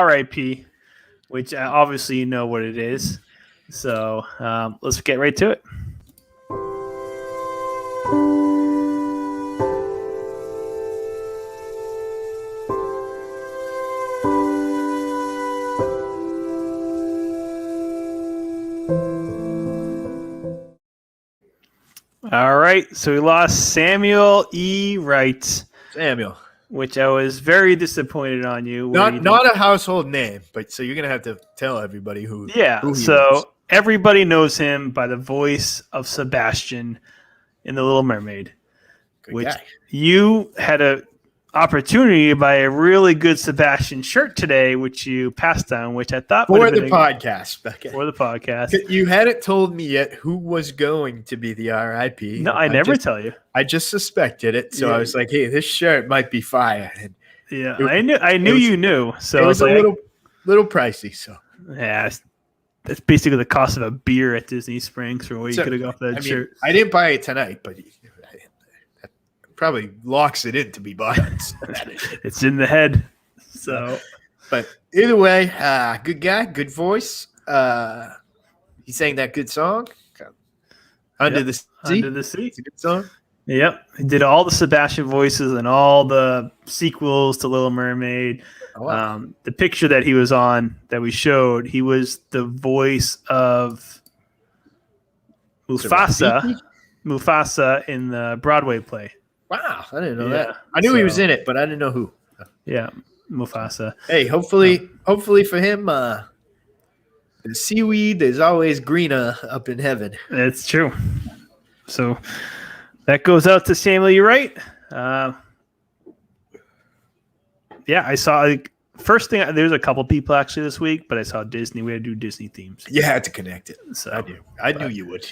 Speaker 2: RIP, which obviously you know what it is. So let's get right to it. All right, so we lost Samuel E. Wright.
Speaker 3: Samuel.
Speaker 2: Which I was very disappointed on you.
Speaker 3: Not a household name, but so you're going to have to tell everybody who he is.
Speaker 2: Everybody knows him by the voice of Sebastian in The Little Mermaid.
Speaker 3: Good guy.
Speaker 2: You had a opportunity to buy a really good Sebastian shirt today, which you passed on, which I thought
Speaker 3: for the podcast. Okay.
Speaker 2: For the podcast.
Speaker 3: You hadn't told me yet who was going to be the RIP.
Speaker 2: No, I never tell you.
Speaker 3: I just suspected it, so I was like, "Hey, this shirt might be fire." And
Speaker 2: I knew you knew. So
Speaker 3: it was a little pricey. So
Speaker 2: yeah, that's basically the cost of a beer at Disney Springs for what you could have got off that shirt.
Speaker 3: I didn't buy it tonight, but that probably locks it in to be bought.
Speaker 2: It's in the head. So,
Speaker 3: but either way, good guy, good voice. He sang that good song, Under the Sea.
Speaker 2: Under the Sea.
Speaker 3: It's a good song.
Speaker 2: Yep. He did all the Sebastian voices and all the sequels to Little Mermaid.
Speaker 3: Oh, wow.
Speaker 2: The picture that he was on that we showed, he was the voice of Mufasa in the Broadway play.
Speaker 3: Wow, I didn't know that. I knew he was in it, but I didn't know who.
Speaker 2: Yeah, Mufasa.
Speaker 3: Hey, hopefully for him, the seaweed is always greener up in heaven.
Speaker 2: It's true. So that goes out to Samuel. You're right. Yeah, I saw first thing. There's a couple people actually this week, but I saw Disney. We had to do Disney themes.
Speaker 3: You had to connect it.
Speaker 2: So
Speaker 3: I knew you would.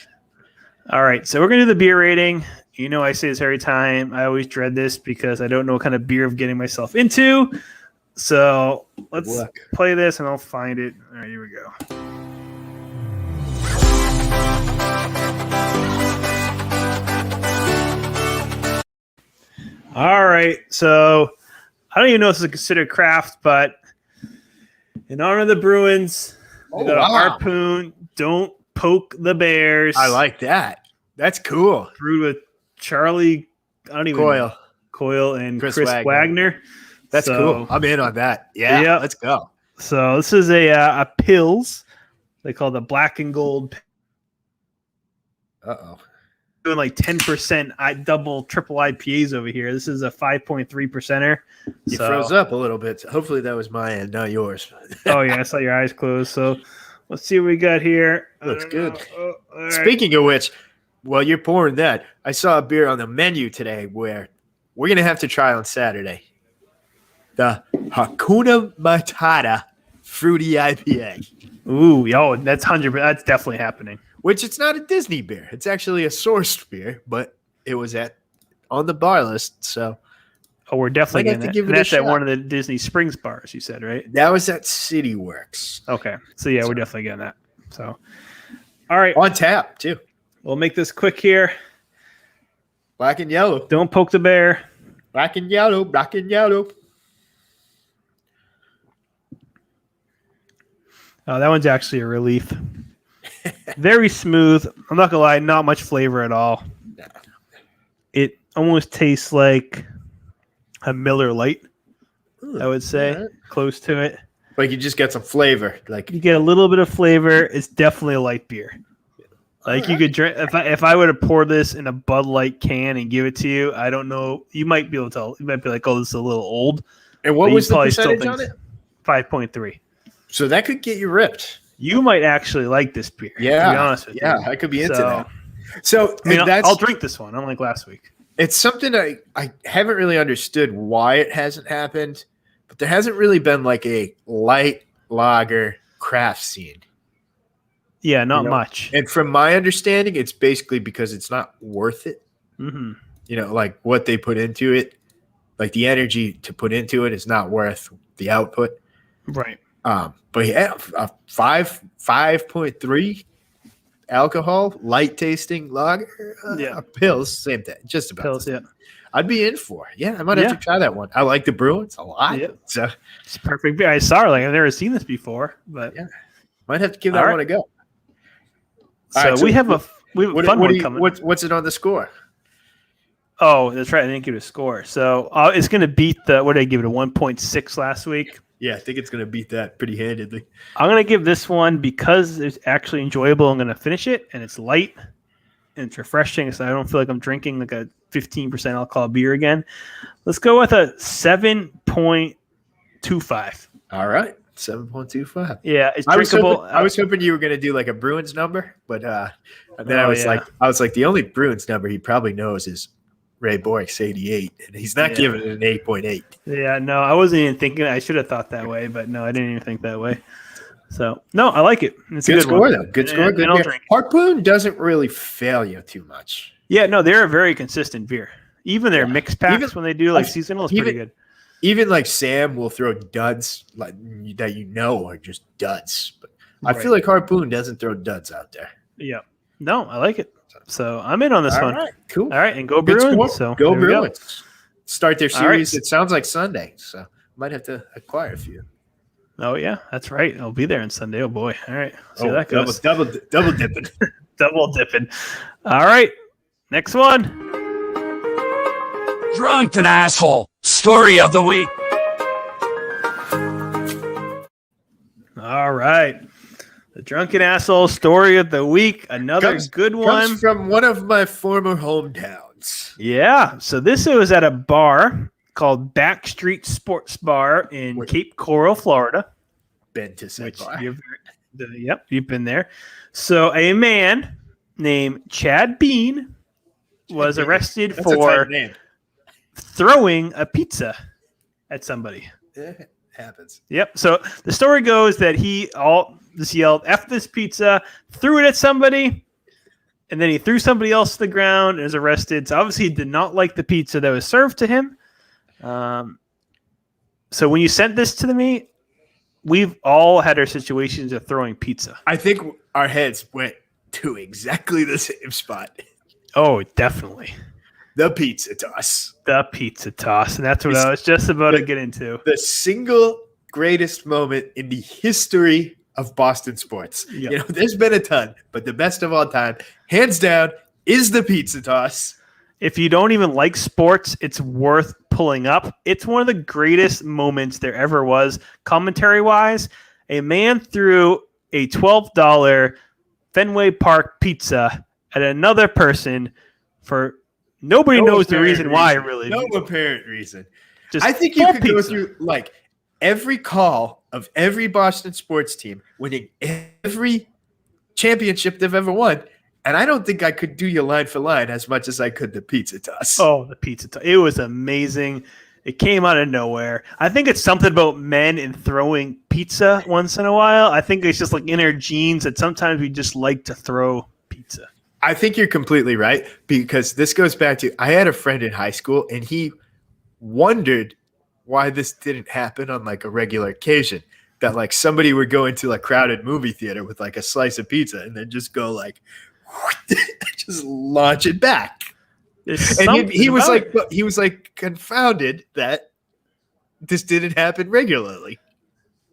Speaker 2: All right, so we're gonna do the beer rating. You know, I say this every time. I always dread this because I don't know what kind of beer I'm getting myself into. So let's play this, and I'll find it. All right, here we go. All right, so I don't even know if this is considered craft, but in honor of the Bruins, we got a harpoon. Don't poke the bears.
Speaker 3: I like that. That's cool.
Speaker 2: Brewed with Charlie, Coyle and Chris Wagner.
Speaker 3: That's cool. I'm in on that. Yeah, let's go.
Speaker 2: So this is a Pils. They call it the Black and Gold. Doing like 10% double triple IPAs over here. This is a 5.3%er.
Speaker 3: You froze up a little bit. Hopefully that was my end, not yours.
Speaker 2: Oh yeah, I saw your eyes closed. So let's see what we got here.
Speaker 3: Looks good. Right. Speaking of which, while you're pouring that, I saw a beer on the menu today where we're gonna have to try on Saturday. The Hakuna Matata Fruity IPA.
Speaker 2: Ooh, yo, that's 100%. That's definitely happening.
Speaker 3: Which it's not a Disney beer. It's actually a sourced beer, but it was on the bar list. So,
Speaker 2: we're definitely going to give it a shot. That's at one of the Disney Springs bars, you said, right?
Speaker 3: That was at City Works.
Speaker 2: Okay. So, yeah, we're definitely getting that. So, all right.
Speaker 3: On tap, too.
Speaker 2: We'll make this quick here.
Speaker 3: Black and yellow.
Speaker 2: Don't poke the bear.
Speaker 3: Black and yellow. Black and yellow.
Speaker 2: Oh, that one's actually a relief. Very smooth. I'm not gonna lie, not much flavor at all. It almost tastes like a Miller Lite. I would say close to it.
Speaker 3: Like you just get some flavor. Like
Speaker 2: you get a little bit of flavor. It's definitely a light beer. Like you could drink if I were to pour this in a Bud Light can and give it to you. I don't know. You might be able to tell. You might be like, "Oh, this is a little old."
Speaker 3: And what was the percentage on it?
Speaker 2: 5.3.
Speaker 3: So that could get you ripped.
Speaker 2: You might actually like this beer.
Speaker 3: Yeah,
Speaker 2: to be honest with you.
Speaker 3: I could be into that. So
Speaker 2: I mean, I'll drink this one, unlike last week.
Speaker 3: It's something I haven't really understood why it hasn't happened, but there hasn't really been like a light lager craft scene.
Speaker 2: Yeah, not much.
Speaker 3: And from my understanding, it's basically because it's not worth it.
Speaker 2: Mm-hmm.
Speaker 3: You know, like what they put into it, like the energy to put into it is not worth the output.
Speaker 2: Right.
Speaker 3: But yeah, 5.3 alcohol, light tasting lager, Pils, same thing, just about.
Speaker 2: Pils, yeah.
Speaker 3: I'd be in for. Yeah, I might have to try that one. I like the Bruins a lot.
Speaker 2: Yeah.
Speaker 3: So
Speaker 2: it's a perfect beer. I saw it. Like I've never seen this before, but
Speaker 3: might have to give that one a go.
Speaker 2: So we have a fun one coming.
Speaker 3: What's it on the score?
Speaker 2: Oh, that's right. I didn't give it a score. So it's going to beat what did I give it, a 1.6 last week?
Speaker 3: Yeah, I think it's going to beat that pretty handedly.
Speaker 2: I'm going to give this one, because it's actually enjoyable, I'm going to finish it, and it's light, and it's refreshing, so I don't feel like I'm drinking like a 15% alcohol beer again. Let's go with a 7.25.
Speaker 3: All right, 7.25.
Speaker 2: Yeah, it's drinkable.
Speaker 3: I was hoping you were going to do like a Bruins number, but then I was like, the only Bruins number he probably knows is Ray Boyce 88, and he's not giving it an 8.8.
Speaker 2: Yeah, no, I wasn't even thinking. I should have thought that way, but no, I didn't even think that way. So no, I like it. It's
Speaker 3: good
Speaker 2: a good
Speaker 3: score
Speaker 2: one.
Speaker 3: Though. Good score. Good beer. Harpoon doesn't really fail you too much.
Speaker 2: Yeah, no, they're a very consistent beer. Even their mixed packs when they do like seasonal is pretty good.
Speaker 3: Even like Sam will throw duds like that are just duds. But I feel like Harpoon doesn't throw duds out there.
Speaker 2: Yeah. No, I like it. So I'm in on this one.
Speaker 3: Right, cool.
Speaker 2: All right, and go
Speaker 3: Good
Speaker 2: Bruins.
Speaker 3: score.
Speaker 2: So
Speaker 3: go
Speaker 2: there we
Speaker 3: Bruins. Start their series.
Speaker 2: right.
Speaker 3: It sounds like Sunday, so might have to acquire a few.
Speaker 2: Oh yeah, that's right. I'll be there on Sunday. Oh boy. All right. See how that goes.
Speaker 3: Double dipping.
Speaker 2: Double dipping. All right. Next one.
Speaker 4: Drunken asshole. Story of the week.
Speaker 2: All right. The drunken asshole story of the week. Another good one.
Speaker 3: Comes from one of my former hometowns.
Speaker 2: Yeah. So this was at a bar called Backstreet Sports Bar in Cape Coral, Florida.
Speaker 3: Been to said bar.
Speaker 2: Yep, you've been there. So a man named Chad Bean was arrested for throwing a pizza at somebody.
Speaker 3: It happens.
Speaker 2: Yep. So the story goes that he just yelled "F this pizza," threw it at somebody, and then he threw somebody else to the ground and was arrested. So obviously he did not like the pizza that was served to him. So when you sent this to me, we've all had our situations of throwing pizza.
Speaker 3: I think our heads went to exactly the same spot.
Speaker 2: Oh, definitely.
Speaker 3: The pizza toss.
Speaker 2: The pizza toss. And that's what I was just about to get into.
Speaker 3: The single greatest moment in the history of Boston sports.
Speaker 2: Yep.
Speaker 3: You know, there's been a ton, but the best of all time, hands down, is the pizza toss.
Speaker 2: If you don't even like sports, it's worth pulling up. It's one of the greatest moments there ever was, commentary-wise. A man threw a $12 Fenway Park pizza at another person for nobody knows the reason why, really.
Speaker 3: No apparent reason.
Speaker 2: Just
Speaker 3: I think you could go through like every call of every Boston sports team winning every championship they've ever won. And I don't think I could do you line for line as much as I could the pizza toss.
Speaker 2: Oh, the pizza toss. It was amazing. It came out of nowhere. I think it's something about men and throwing pizza once in a while. I think it's just like in our genes that sometimes we just like to throw pizza.
Speaker 3: I think you're completely right, because this goes back to I had a friend in high school and he wondered why this didn't happen on like a regular occasion. That like somebody would go into a crowded movie theater with like a slice of pizza and then just go like just launch it back. And he was like confounded that this didn't happen regularly.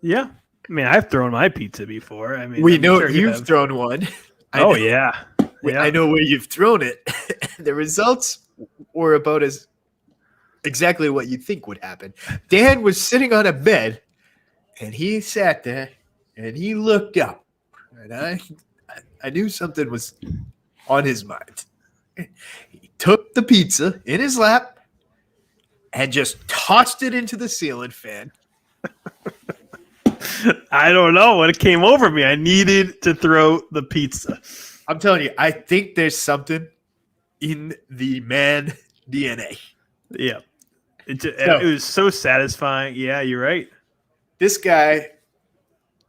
Speaker 2: Yeah. I mean, I've thrown my pizza before. I mean,
Speaker 3: we know you've thrown one.
Speaker 2: Yeah.
Speaker 3: I know where you've thrown it. The results were about as exactly what you think would happen. Dan was sitting on a bed and he sat there and he looked up, and I knew something was on his mind. He took the pizza in his lap and just tossed it into the ceiling fan.
Speaker 2: I don't know what came over me. I needed to throw the pizza.
Speaker 3: I'm telling you, I think there's something in the man DNA.
Speaker 2: Yeah. It was so satisfying. Yeah, you're right.
Speaker 3: This guy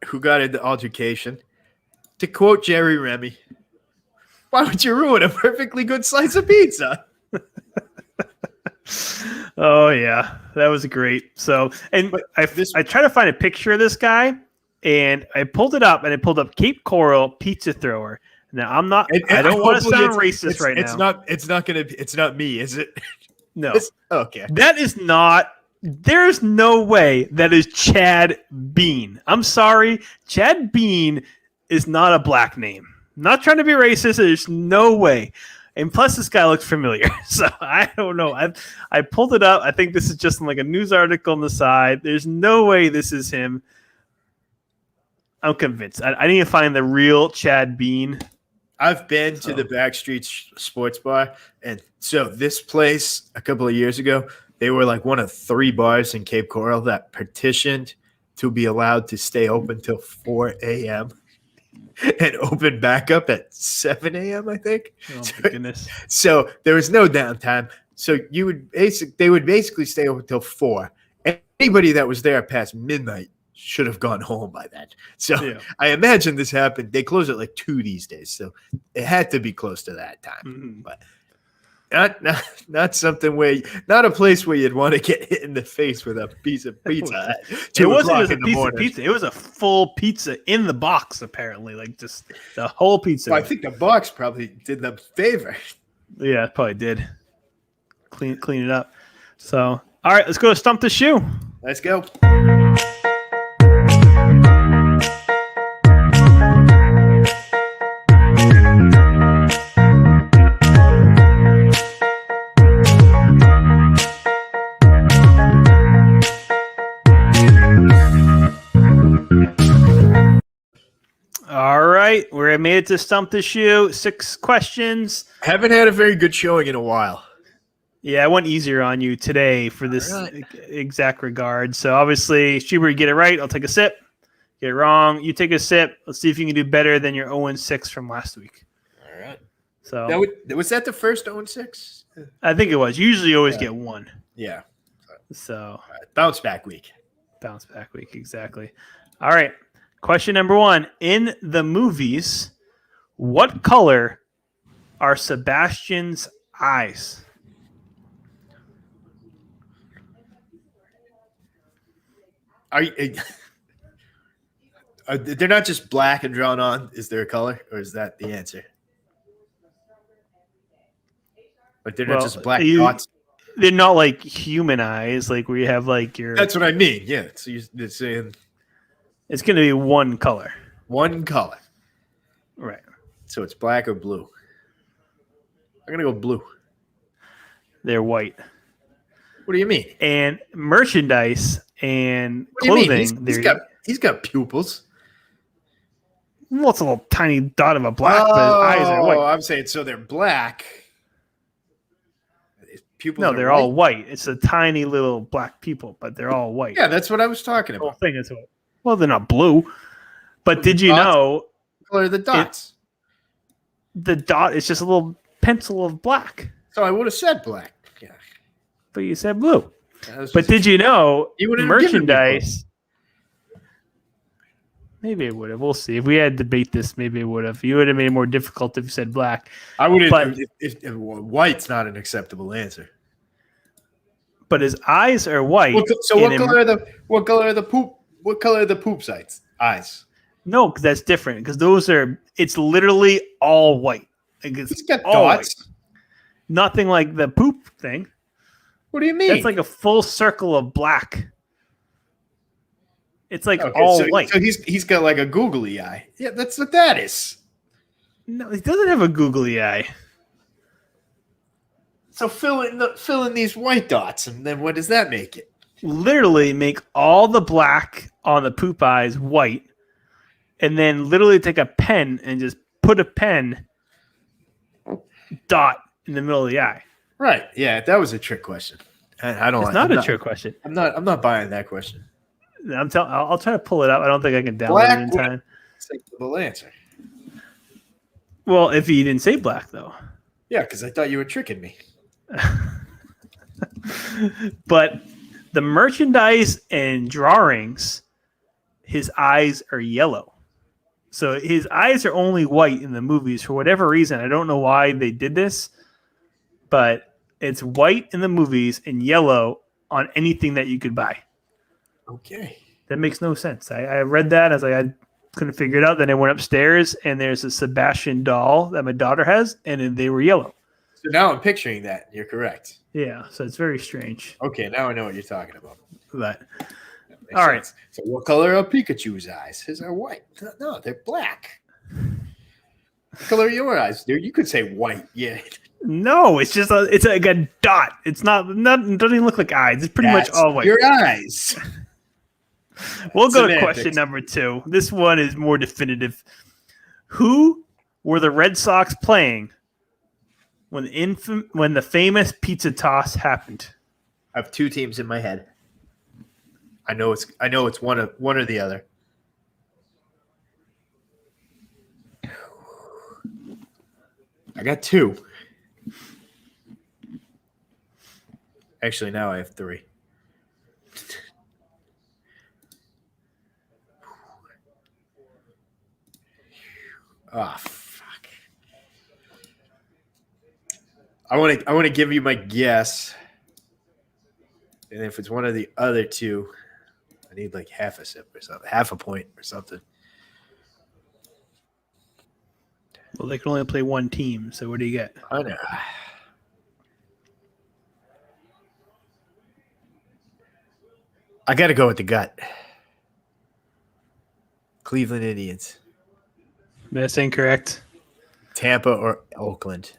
Speaker 3: who got into altercation, to quote Jerry Remy, why would you ruin a perfectly good slice of pizza?
Speaker 2: Oh, yeah. That was great. So, and I tried to find a picture of this guy, and I pulled it up, and it pulled up Cape Coral pizza thrower. Now, I don't want to sound racist right now.
Speaker 3: It's not me, is it?
Speaker 2: No.
Speaker 3: Okay.
Speaker 2: There's no way that is Chad Bean. I'm sorry. Chad Bean is not a black name. I'm not trying to be racist. There's no way. And plus, this guy looks familiar. So I don't know. I pulled it up. I think this is just like a news article on the side. There's no way this is him. I'm convinced. I need to find the real Chad Bean.
Speaker 3: I've been to the Backstreet Sports Bar. And so this place a couple of years ago, they were like one of 3 bars in Cape Coral that petitioned to be allowed to stay open till 4 a.m. and open back up at 7 a.m., I think.
Speaker 2: Oh, my goodness.
Speaker 3: So there was no downtime. So they would basically stay open till 4. Anybody that was there past midnight should have gone home by then. So yeah. I imagine this happened. They close at like 2 these days. So it had to be close to that time. Mm-hmm. But Not something not a place where you'd want to get hit in the face with a piece of pizza.
Speaker 2: It wasn't just a piece of pizza. It was a full pizza in the box, apparently. Like, just the whole pizza.
Speaker 3: Well, I think the box probably did them a favor.
Speaker 2: Yeah, it probably did. Clean it up. So, all right, let's go to Stump the Shoe.
Speaker 3: Let's go.
Speaker 2: All right, we made it to Stump the Shoe. 6 questions.
Speaker 3: Haven't had a very good showing in a while.
Speaker 2: Yeah, I went easier on you today for this exact regard. So obviously, Schubert, you get it right. I'll take a sip. Get it wrong. You take a sip. Let's see if you can do better than your 0-6 from last week.
Speaker 3: All right.
Speaker 2: So
Speaker 3: was that the first 0-6?
Speaker 2: I think it was. Usually you always get 1.
Speaker 3: Yeah.
Speaker 2: So
Speaker 3: bounce back week.
Speaker 2: Bounce back week, exactly. All right. Question number 1. In the movies, what color are Sebastian's eyes?
Speaker 3: They're not just black and drawn on. Is there a color, or is that the answer? Like they're not just black dots.
Speaker 2: They're not like human eyes, like where you have like your.
Speaker 3: That's what I mean. Yeah. So you're saying
Speaker 2: it's going to be one color.
Speaker 3: One color.
Speaker 2: Right.
Speaker 3: So it's black or blue. I'm gonna go blue.
Speaker 2: They're white.
Speaker 3: What do you mean?
Speaker 2: And merchandise and clothing.
Speaker 3: He's got pupils.
Speaker 2: Well, it's a little tiny dot of a black, but his eyes are white.
Speaker 3: I'm saying so they're black. His pupils
Speaker 2: no, they're all white. It's a tiny little black pupil, but they're all white.
Speaker 3: Yeah, that's what I was talking
Speaker 2: The whole
Speaker 3: about.
Speaker 2: thing is white. Well, they're not blue. But did you know?
Speaker 3: What color are the dots?
Speaker 2: The dot is just a little pencil of black.
Speaker 3: So I would have said black. Yeah.
Speaker 2: But you said blue.
Speaker 3: But
Speaker 2: But did you know
Speaker 3: wouldn't have
Speaker 2: merchandise? Maybe it would have. We'll see. If we had to debate this, maybe it would have. You would have made it more difficult if you said black.
Speaker 3: I would have.
Speaker 2: But-
Speaker 3: If white's not an acceptable answer.
Speaker 2: But his eyes are white.
Speaker 3: So what color are the poop? What color are the poop sites? Eyes.
Speaker 2: No, because that's different. Because those are. It's literally all white. Like
Speaker 3: He's got
Speaker 2: all
Speaker 3: dots.
Speaker 2: white. Nothing like the poop thing.
Speaker 3: What do you mean?
Speaker 2: That's like a full circle of black. It's like all white.
Speaker 3: So he's got like a googly eye. Yeah, that's what that is.
Speaker 2: No, he doesn't have a googly eye.
Speaker 3: So fill in these white dots, and then what does that make it?
Speaker 2: Literally make all the black on the poop eyes white, and then literally take a pen and just put a pen dot in the middle of the eye.
Speaker 3: Right. Yeah, that was a trick question. I don't.
Speaker 2: It's not a trick question.
Speaker 3: I'm not buying that question.
Speaker 2: I'll try to pull it up. I don't think I can download
Speaker 3: Black
Speaker 2: it in time.
Speaker 3: Acceptable answer.
Speaker 2: Well, if you didn't say black though.
Speaker 3: Yeah, because I thought you were tricking me.
Speaker 2: But the merchandise and drawings, his eyes are yellow. So his eyes are only white in the movies for whatever reason. I don't know why they did this, but it's white in the movies and yellow on anything that you could buy.
Speaker 3: Okay.
Speaker 2: That makes no sense. I read that. I was like, I couldn't figure it out. Then I went upstairs and there's a Sebastian doll that my daughter has, and they were yellow.
Speaker 3: So now I'm picturing that. You're correct.
Speaker 2: Yeah, so it's very strange.
Speaker 3: Okay, now I know what you're talking about.
Speaker 2: But
Speaker 3: Makes
Speaker 2: all right.
Speaker 3: sense. So what color are Pikachu's eyes? His are white. No, they're black. What color are your eyes? You could say white. Yeah.
Speaker 2: No, it's just it's like a dot. It's not it doesn't even look like eyes. It's pretty much all white.
Speaker 3: Your eyes.
Speaker 2: We'll go to
Speaker 3: Semantics.
Speaker 2: question number 2. This one is more definitive. Who were the Red Sox playing when the famous pizza toss happened?
Speaker 3: I have two teams in my head. I know it's one or the other. I got 2. Actually, now I have 3. Oh, fuck. I want to give you my guess, and if it's one of the other two, I need like half a sip or something, half a point or something.
Speaker 2: Well, they can only play one team, so what do you get?
Speaker 3: I know. I got to go with the gut. Cleveland Indians,
Speaker 2: That's incorrect.
Speaker 3: Tampa, or Oakland.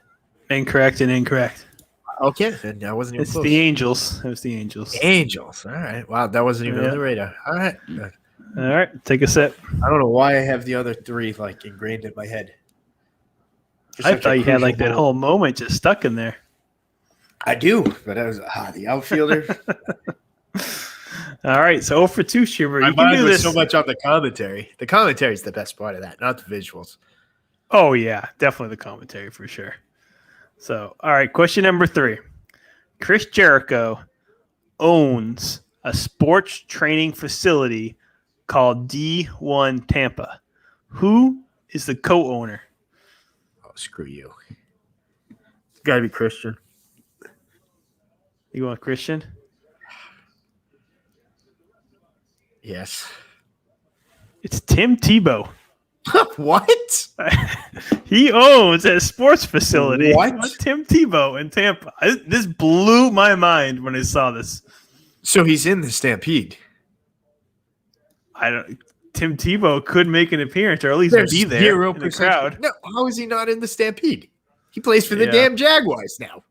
Speaker 2: Incorrect and incorrect.
Speaker 3: Okay, then I wasn't even
Speaker 2: It's
Speaker 3: close.
Speaker 2: the Angels. It was the Angels.
Speaker 3: Angels. All right. Wow, that wasn't even on the radar. All right.
Speaker 2: All right, take a sip.
Speaker 3: I don't know why I have the other three like ingrained in my head. For
Speaker 2: I
Speaker 3: such a
Speaker 2: thought you had like
Speaker 3: crucial
Speaker 2: that
Speaker 3: moment.
Speaker 2: whole moment just stuck in there.
Speaker 3: I do, but I was the outfielder.
Speaker 2: All right, so 0 for 2, Schubert.
Speaker 3: My
Speaker 2: You can
Speaker 3: mind
Speaker 2: do
Speaker 3: was
Speaker 2: this.
Speaker 3: so much on the commentary. The commentary is the best part of that, not the visuals.
Speaker 2: Oh, yeah, definitely the commentary for sure. So, all right, question number 3. Chris Jericho owns a sports training facility called D1 Tampa. Who is the co-owner?
Speaker 3: Oh, screw you. It's got to be Christian.
Speaker 2: You want Christian?
Speaker 3: Yes.
Speaker 2: It's Tim Tebow.
Speaker 3: What?
Speaker 2: He owns a sports facility.
Speaker 3: What?
Speaker 2: with Tim Tebow in Tampa. This blew my mind when I saw this.
Speaker 3: So he's in the Stampede.
Speaker 2: Tim Tebow could make an appearance or at least
Speaker 3: There's
Speaker 2: be there
Speaker 3: 0%
Speaker 2: in the crowd.
Speaker 3: No, how is he not in the Stampede? He plays for the
Speaker 2: Yeah.
Speaker 3: damn Jaguars now.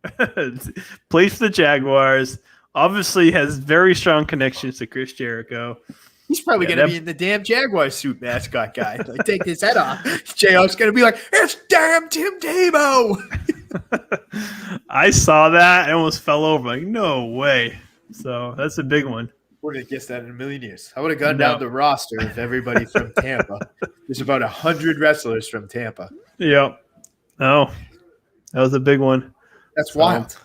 Speaker 2: Plays for the Jaguars. Obviously has very strong connections to Chris Jericho.
Speaker 3: He's probably
Speaker 2: Yeah,
Speaker 3: going to be in the damn Jaguar suit mascot guy. Like, take his head off. JR's going to be like, it's damn Tim Tebow.
Speaker 2: I saw that. I almost fell over. Like, no way. So that's a big one.
Speaker 3: Would have guessed that in a million years. I would have gone
Speaker 2: No.
Speaker 3: down the roster of everybody from Tampa. There's about 100 wrestlers from Tampa.
Speaker 2: Yep. Oh, that was a big one.
Speaker 3: That's wild.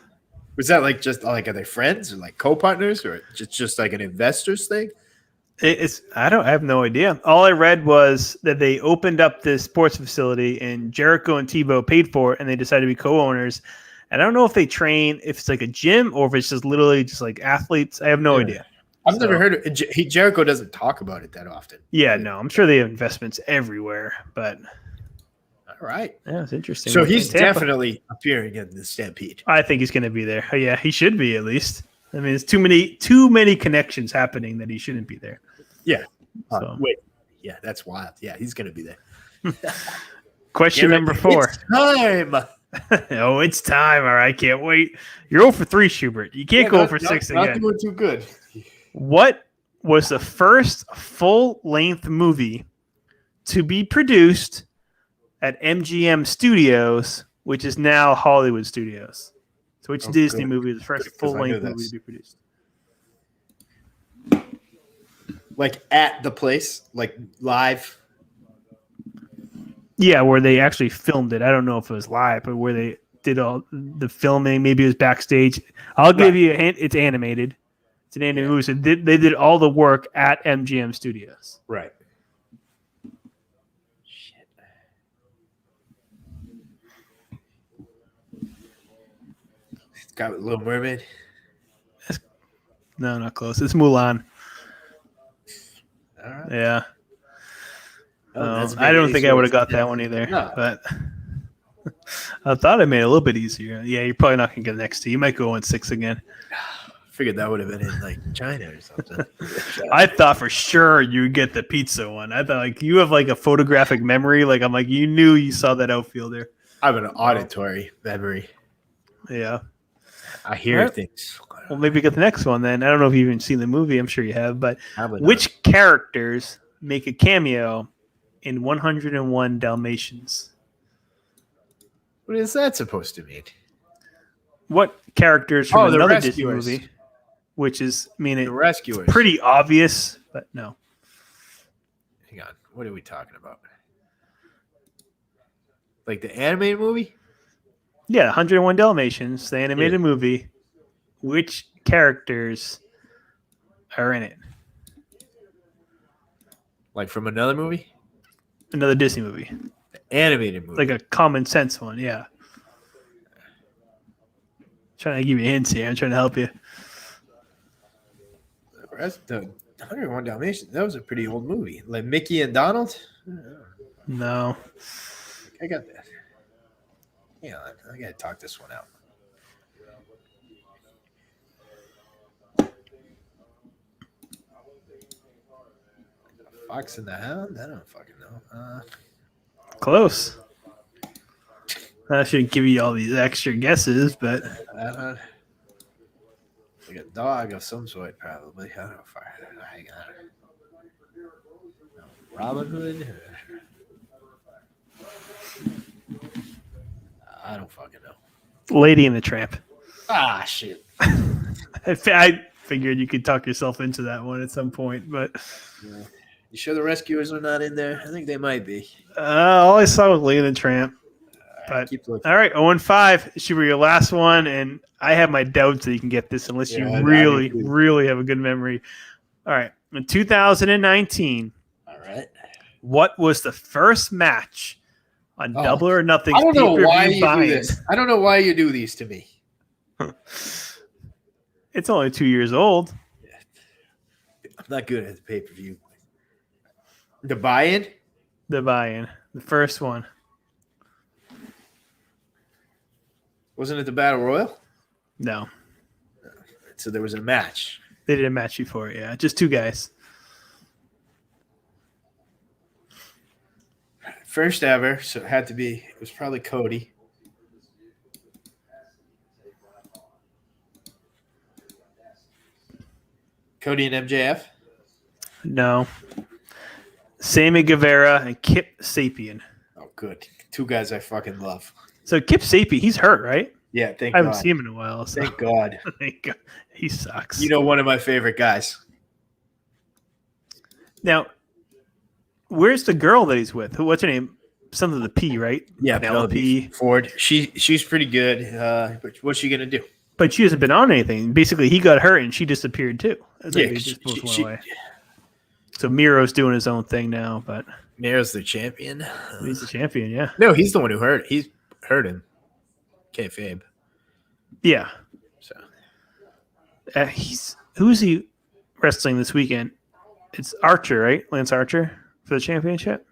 Speaker 3: Was that like just like are they friends or like co-partners or just like an investors thing?
Speaker 2: I have no idea. All I read was that they opened up this sports facility and Jericho and Tebow paid for it and they decided to be co-owners. And I don't know if they train, if it's like a gym or if it's just literally just like athletes. I have no idea.
Speaker 3: I've never heard of it. Jericho doesn't talk about it that often.
Speaker 2: Yeah, no, I'm sure they have investments everywhere, but
Speaker 3: All right.
Speaker 2: yeah, it's interesting.
Speaker 3: So he's
Speaker 2: In Tampa,
Speaker 3: definitely appearing in the Stampede.
Speaker 2: I think he's going to be there. Oh, yeah, he should be at least. I mean, there's too many connections happening that he shouldn't be there.
Speaker 3: Yeah.
Speaker 2: So.
Speaker 3: Wait. Yeah, that's wild. Yeah, he's going to be there.
Speaker 2: Question number 4.
Speaker 3: It's time.
Speaker 2: Oh, it's time. All right, can't wait. You're 0 for 3, Schubert. You can't go for 6
Speaker 3: Not
Speaker 2: again.
Speaker 3: doing too good.
Speaker 2: What was the first full-length movie to be produced at MGM Studios, which is now Hollywood Studios? So which Disney
Speaker 3: good.
Speaker 2: movie was the first
Speaker 3: Good, 'cause I
Speaker 2: full-length
Speaker 3: knew
Speaker 2: movie
Speaker 3: this.
Speaker 2: to be produced?
Speaker 3: Like at the place, like live.
Speaker 2: Yeah, where they actually filmed it. I don't know if it was live, but where they did all the filming. Maybe it was backstage. I'll give you a hint. It's animated. It's an animated movie. So they did all the work at MGM Studios.
Speaker 3: Right. Shit. It's got Little Mermaid.
Speaker 2: No, not close. It's Mulan.
Speaker 3: All right.
Speaker 2: Yeah.
Speaker 3: That's a
Speaker 2: I
Speaker 3: big
Speaker 2: don't think I
Speaker 3: issue.
Speaker 2: would have got that one either.
Speaker 3: No.
Speaker 2: But I thought I made it a little bit easier. Yeah, you're probably not going to get next to. You might go on 6 again.
Speaker 3: Figured that would have been in like China or something.
Speaker 2: I thought for sure you would get the pizza one. I thought like you have like a photographic memory. Like I'm like you knew you saw that outfielder.
Speaker 3: I have an auditory memory.
Speaker 2: Yeah.
Speaker 3: I hear
Speaker 2: Alright.
Speaker 3: things.
Speaker 2: Well, maybe get the next one then. I don't know if you've even seen the movie. I'm sure you have. But
Speaker 3: Probably not.
Speaker 2: which characters make a cameo in 101 Dalmatians?
Speaker 3: What is that supposed to mean?
Speaker 2: What characters from
Speaker 3: Oh, the
Speaker 2: another
Speaker 3: rescuers.
Speaker 2: Disney movie? Which is, I mean,
Speaker 3: The
Speaker 2: it's
Speaker 3: Rescuers.
Speaker 2: pretty obvious, but no.
Speaker 3: Hang on. What are we talking about? Like the animated movie?
Speaker 2: Yeah, 101 Dalmatians, the animated
Speaker 3: Yeah.
Speaker 2: movie. Which characters are in it?
Speaker 3: Like from another movie?
Speaker 2: Another Disney movie.
Speaker 3: The animated movie.
Speaker 2: Like a common sense one, yeah. Trying to give you hints here. I'm trying to help you.
Speaker 3: The 101 Dalmatians. That was a pretty old movie. Like Mickey and Donald.
Speaker 2: No.
Speaker 3: I got that. Yeah, I gotta talk this one out. Fox and the Hound? I don't fucking know.
Speaker 2: Close. I shouldn't give you all these extra guesses, but
Speaker 3: like a dog of some sort, probably. I don't know if I got it. Robin Hood? I don't fucking know.
Speaker 2: Lady and the Tramp.
Speaker 3: Ah, shit.
Speaker 2: I figured you could talk yourself into that one at some point, but
Speaker 3: Yeah. You sure the rescuers are not in there? I think they might be.
Speaker 2: all I saw was Lady and the Tramp. But
Speaker 3: Keep looking.
Speaker 2: all right, 0-5 should be your last one, and I have my doubts that you can get this unless
Speaker 3: Yeah,
Speaker 2: you really have a good memory. All right, in 2019,
Speaker 3: All right.
Speaker 2: what was the first match on Double or Nothing?
Speaker 3: I don't know why
Speaker 2: pay-per-view
Speaker 3: you
Speaker 2: buy-in?
Speaker 3: do this. I don't know why you do these to me.
Speaker 2: It's only 2 years old.
Speaker 3: I'm not good at the pay-per-view. The buy-in?
Speaker 2: The buy-in, the first one.
Speaker 3: Wasn't it the Battle Royal?
Speaker 2: No,
Speaker 3: So there was a match.
Speaker 2: they didn't match you for it. Yeah, just two guys.
Speaker 3: First ever, so it had to be, it was probably Cody. Cody and MJF?
Speaker 2: No, Sammy Guevara and Kip Sapien.
Speaker 3: Oh, good. Two guys I fucking love.
Speaker 2: So Kip Sapien, he's hurt, right?
Speaker 3: Yeah, thank
Speaker 2: I haven't
Speaker 3: God.
Speaker 2: seen him in a while. So.
Speaker 3: Thank God.
Speaker 2: Thank God. He sucks.
Speaker 3: You know, one of my favorite guys.
Speaker 2: Now, where's the girl that he's with? What's her name? Something with a P, right?
Speaker 3: Yeah,
Speaker 2: Penelope.
Speaker 3: Ford. She's pretty good. But what's she gonna do?
Speaker 2: But she hasn't been on anything. Basically, he got hurt and she disappeared too. It's like
Speaker 3: Yeah,
Speaker 2: they just both went away. So Miro's doing his own thing now, but
Speaker 3: Miro's the champion.
Speaker 2: he's the champion, yeah.
Speaker 3: No, he's the one who hurt. He's hurt him. Kayfabe.
Speaker 2: Yeah.
Speaker 3: So
Speaker 2: Who's he wrestling this weekend? It's Archer, right? Lance Archer for the championship.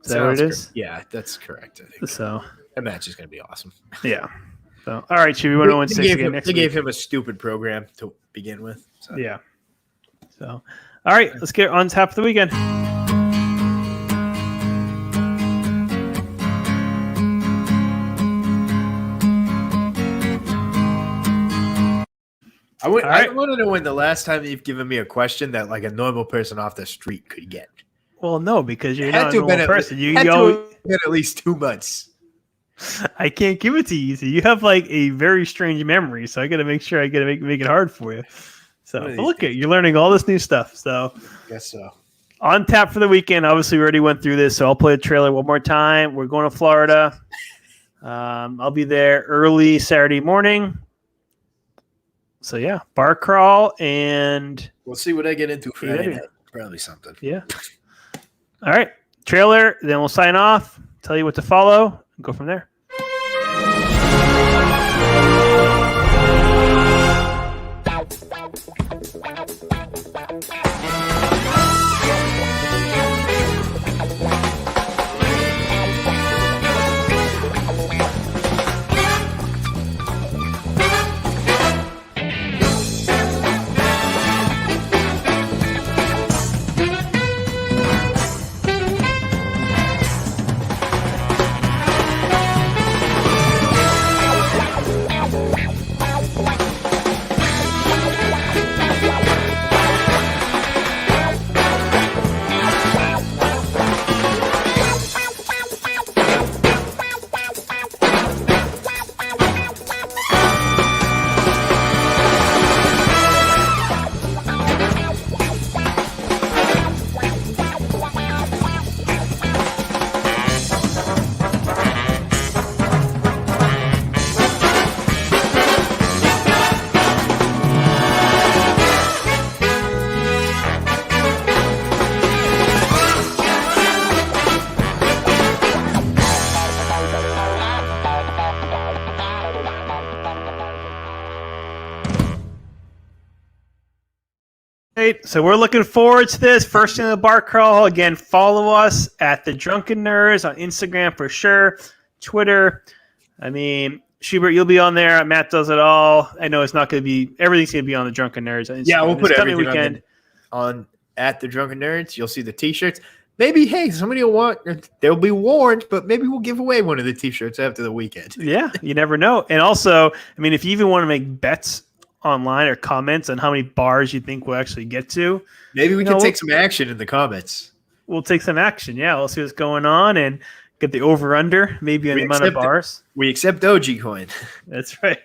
Speaker 2: Is that what it is?
Speaker 3: Yeah, that's correct. I think.
Speaker 2: So
Speaker 3: That match is gonna be awesome.
Speaker 2: yeah. So all right, should we want to win 6 again next
Speaker 3: They
Speaker 2: week?
Speaker 3: gave him a stupid program to begin with. So.
Speaker 2: Yeah. So all right, let's get on top of the weekend.
Speaker 3: I
Speaker 2: right.
Speaker 3: want to know when the last time you've given me a question that like a normal person off the street could get.
Speaker 2: Well, no, because you're
Speaker 3: Had
Speaker 2: not
Speaker 3: to
Speaker 2: a
Speaker 3: have been
Speaker 2: normal
Speaker 3: at-
Speaker 2: person. You
Speaker 3: had to
Speaker 2: always,
Speaker 3: have been at least 2 months.
Speaker 2: I can't give it to you. So you have like a very strange memory, so I got to make sure I got to make it hard for you. So
Speaker 3: One of
Speaker 2: but
Speaker 3: these
Speaker 2: look at you're learning all this new stuff. So
Speaker 3: Guess so.
Speaker 2: on tap for the weekend. Obviously, we already went through this, so I'll play the trailer one more time. We're going to Florida. I'll be there early Saturday morning. So yeah, bar crawl and
Speaker 3: We'll see what I get into
Speaker 2: Yeah,
Speaker 3: Friday
Speaker 2: dude.
Speaker 3: night. Probably something.
Speaker 2: yeah. All right, trailer. Then we'll sign off. Tell you what to follow. And go from there. right. So we're looking forward to this. First in the bar crawl. Again, follow us at the Drunken Nerds on Instagram for sure. Twitter. I mean, Schubert, you'll be on there. Matt does it all. I know it's not going to be – everything's going to be on the Drunken Nerds on Instagram.
Speaker 3: Yeah, we'll put
Speaker 2: this coming
Speaker 3: everything
Speaker 2: weekend.
Speaker 3: on at the Drunken Nerds. You'll see the T-shirts. Maybe, hey, somebody will want – they'll be warned, but maybe we'll give away one of the T-shirts after the weekend.
Speaker 2: Yeah, you never know. And also, I mean, if you even want to make bets online or comments on how many bars you think we'll actually get to.
Speaker 3: Maybe we can take some action in the comments.
Speaker 2: We'll take some action. Yeah, we'll see what's going on and get the over-under maybe on the amount of bars.
Speaker 3: We accept Dogecoin.
Speaker 2: That's right.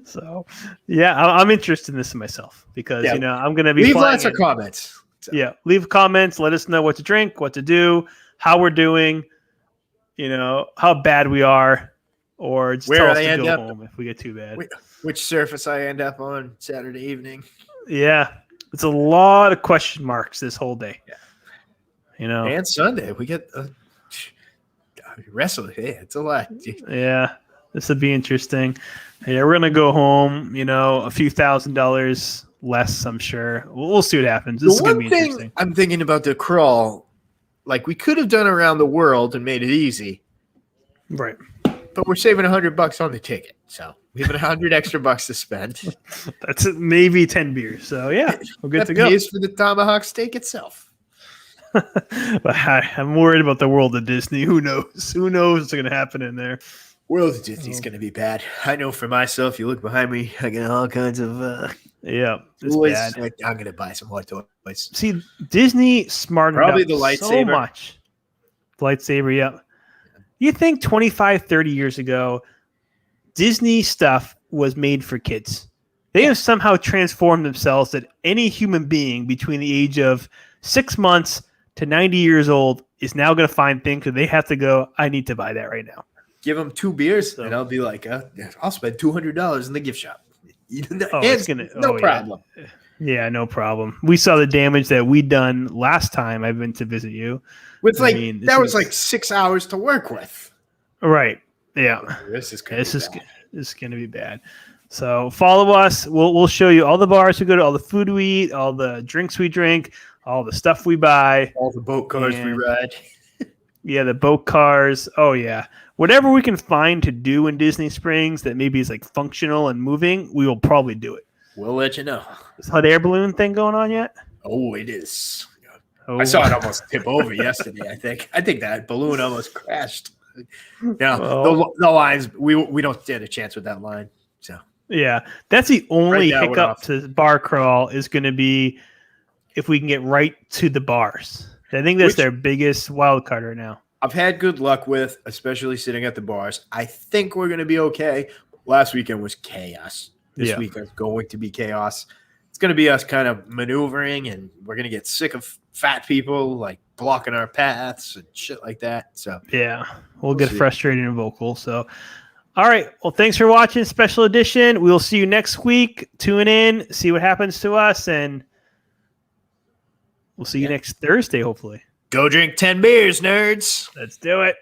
Speaker 2: So, yeah, I'm interested in this myself because, I'm going to be
Speaker 3: leave lots of comments.
Speaker 2: So. Yeah, leave comments. Let us know what to drink, what to do, how we're doing, how bad we are, or just tell us to go home if we get too bad.
Speaker 3: Which surface I end up on Saturday evening.
Speaker 2: Yeah, it's a lot of question marks this whole day. Yeah.
Speaker 3: And Sunday. We get wrestling. Yeah, it's a lot.
Speaker 2: Yeah, this would be interesting. Yeah, we're going to go home, a few $1,000s less, I'm sure. We'll see what happens. This is going to be interesting.
Speaker 3: I'm thinking about the crawl, like we could have done around the world and made it easy.
Speaker 2: Right.
Speaker 3: But we're saving $100 on the ticket. So we have $100 extra bucks to spend.
Speaker 2: That's maybe 10 beers. So, yeah, we're good to go.
Speaker 3: That pays for the tomahawk steak itself.
Speaker 2: But I'm worried about the world of Disney. Who knows? Who knows what's going to happen in there?
Speaker 3: World of Disney's going to be bad. I know for myself, you look behind me, I got all kinds of
Speaker 2: it's
Speaker 3: toys.
Speaker 2: bad.
Speaker 3: I'm going to buy some more toys.
Speaker 2: See, Disney smartened
Speaker 3: Probably
Speaker 2: up
Speaker 3: the lightsaber.
Speaker 2: so much. Lightsaber, yeah. You think 25, 30 years ago, Disney stuff was made for kids. They have somehow transformed themselves that any human being between the age of 6 months to 90 years old is now going to find things that they have to go, I need to buy that right now.
Speaker 3: Give them 2 beers, and I'll be like, I'll spend $200 in the gift shop. No problem.
Speaker 2: Yeah, no problem. We saw the damage that we done last time I've been to visit you.
Speaker 3: That was like 6 hours to work with.
Speaker 2: Right. Yeah.
Speaker 3: This is
Speaker 2: going to be bad. So follow us. We'll show you all the bars we go to, all the food we eat, all the drinks we drink, all the stuff we buy,
Speaker 3: all the boat cars we ride.
Speaker 2: Yeah, the boat cars. Oh yeah. Whatever we can find to do in Disney Springs that maybe is like functional and moving, we will probably do it.
Speaker 3: We'll let you know.
Speaker 2: Is the hot air balloon thing going on yet?
Speaker 3: Oh, it is. I saw it almost tip over yesterday, I think that balloon almost crashed. Yeah, the lines, we don't stand a chance with that line. So
Speaker 2: yeah, that's the only hiccup to bar crawl is going to be if we can get right to the bars. I think that's their biggest wild card right now.
Speaker 3: I've had good luck with, especially sitting at the bars. I think we're going to be okay. Last weekend was chaos. This week is going to be chaos. It's going to be us kind of maneuvering, and we're going to get sick of fat people like blocking our paths and shit like that. So
Speaker 2: yeah, we'll get frustrated and vocal. So, all right. Well, thanks for watching Special Edition. We'll see you next week. Tune in, see what happens to us, and we'll see you next Thursday, hopefully.
Speaker 3: Go drink 10 beers, nerds.
Speaker 2: Let's do it.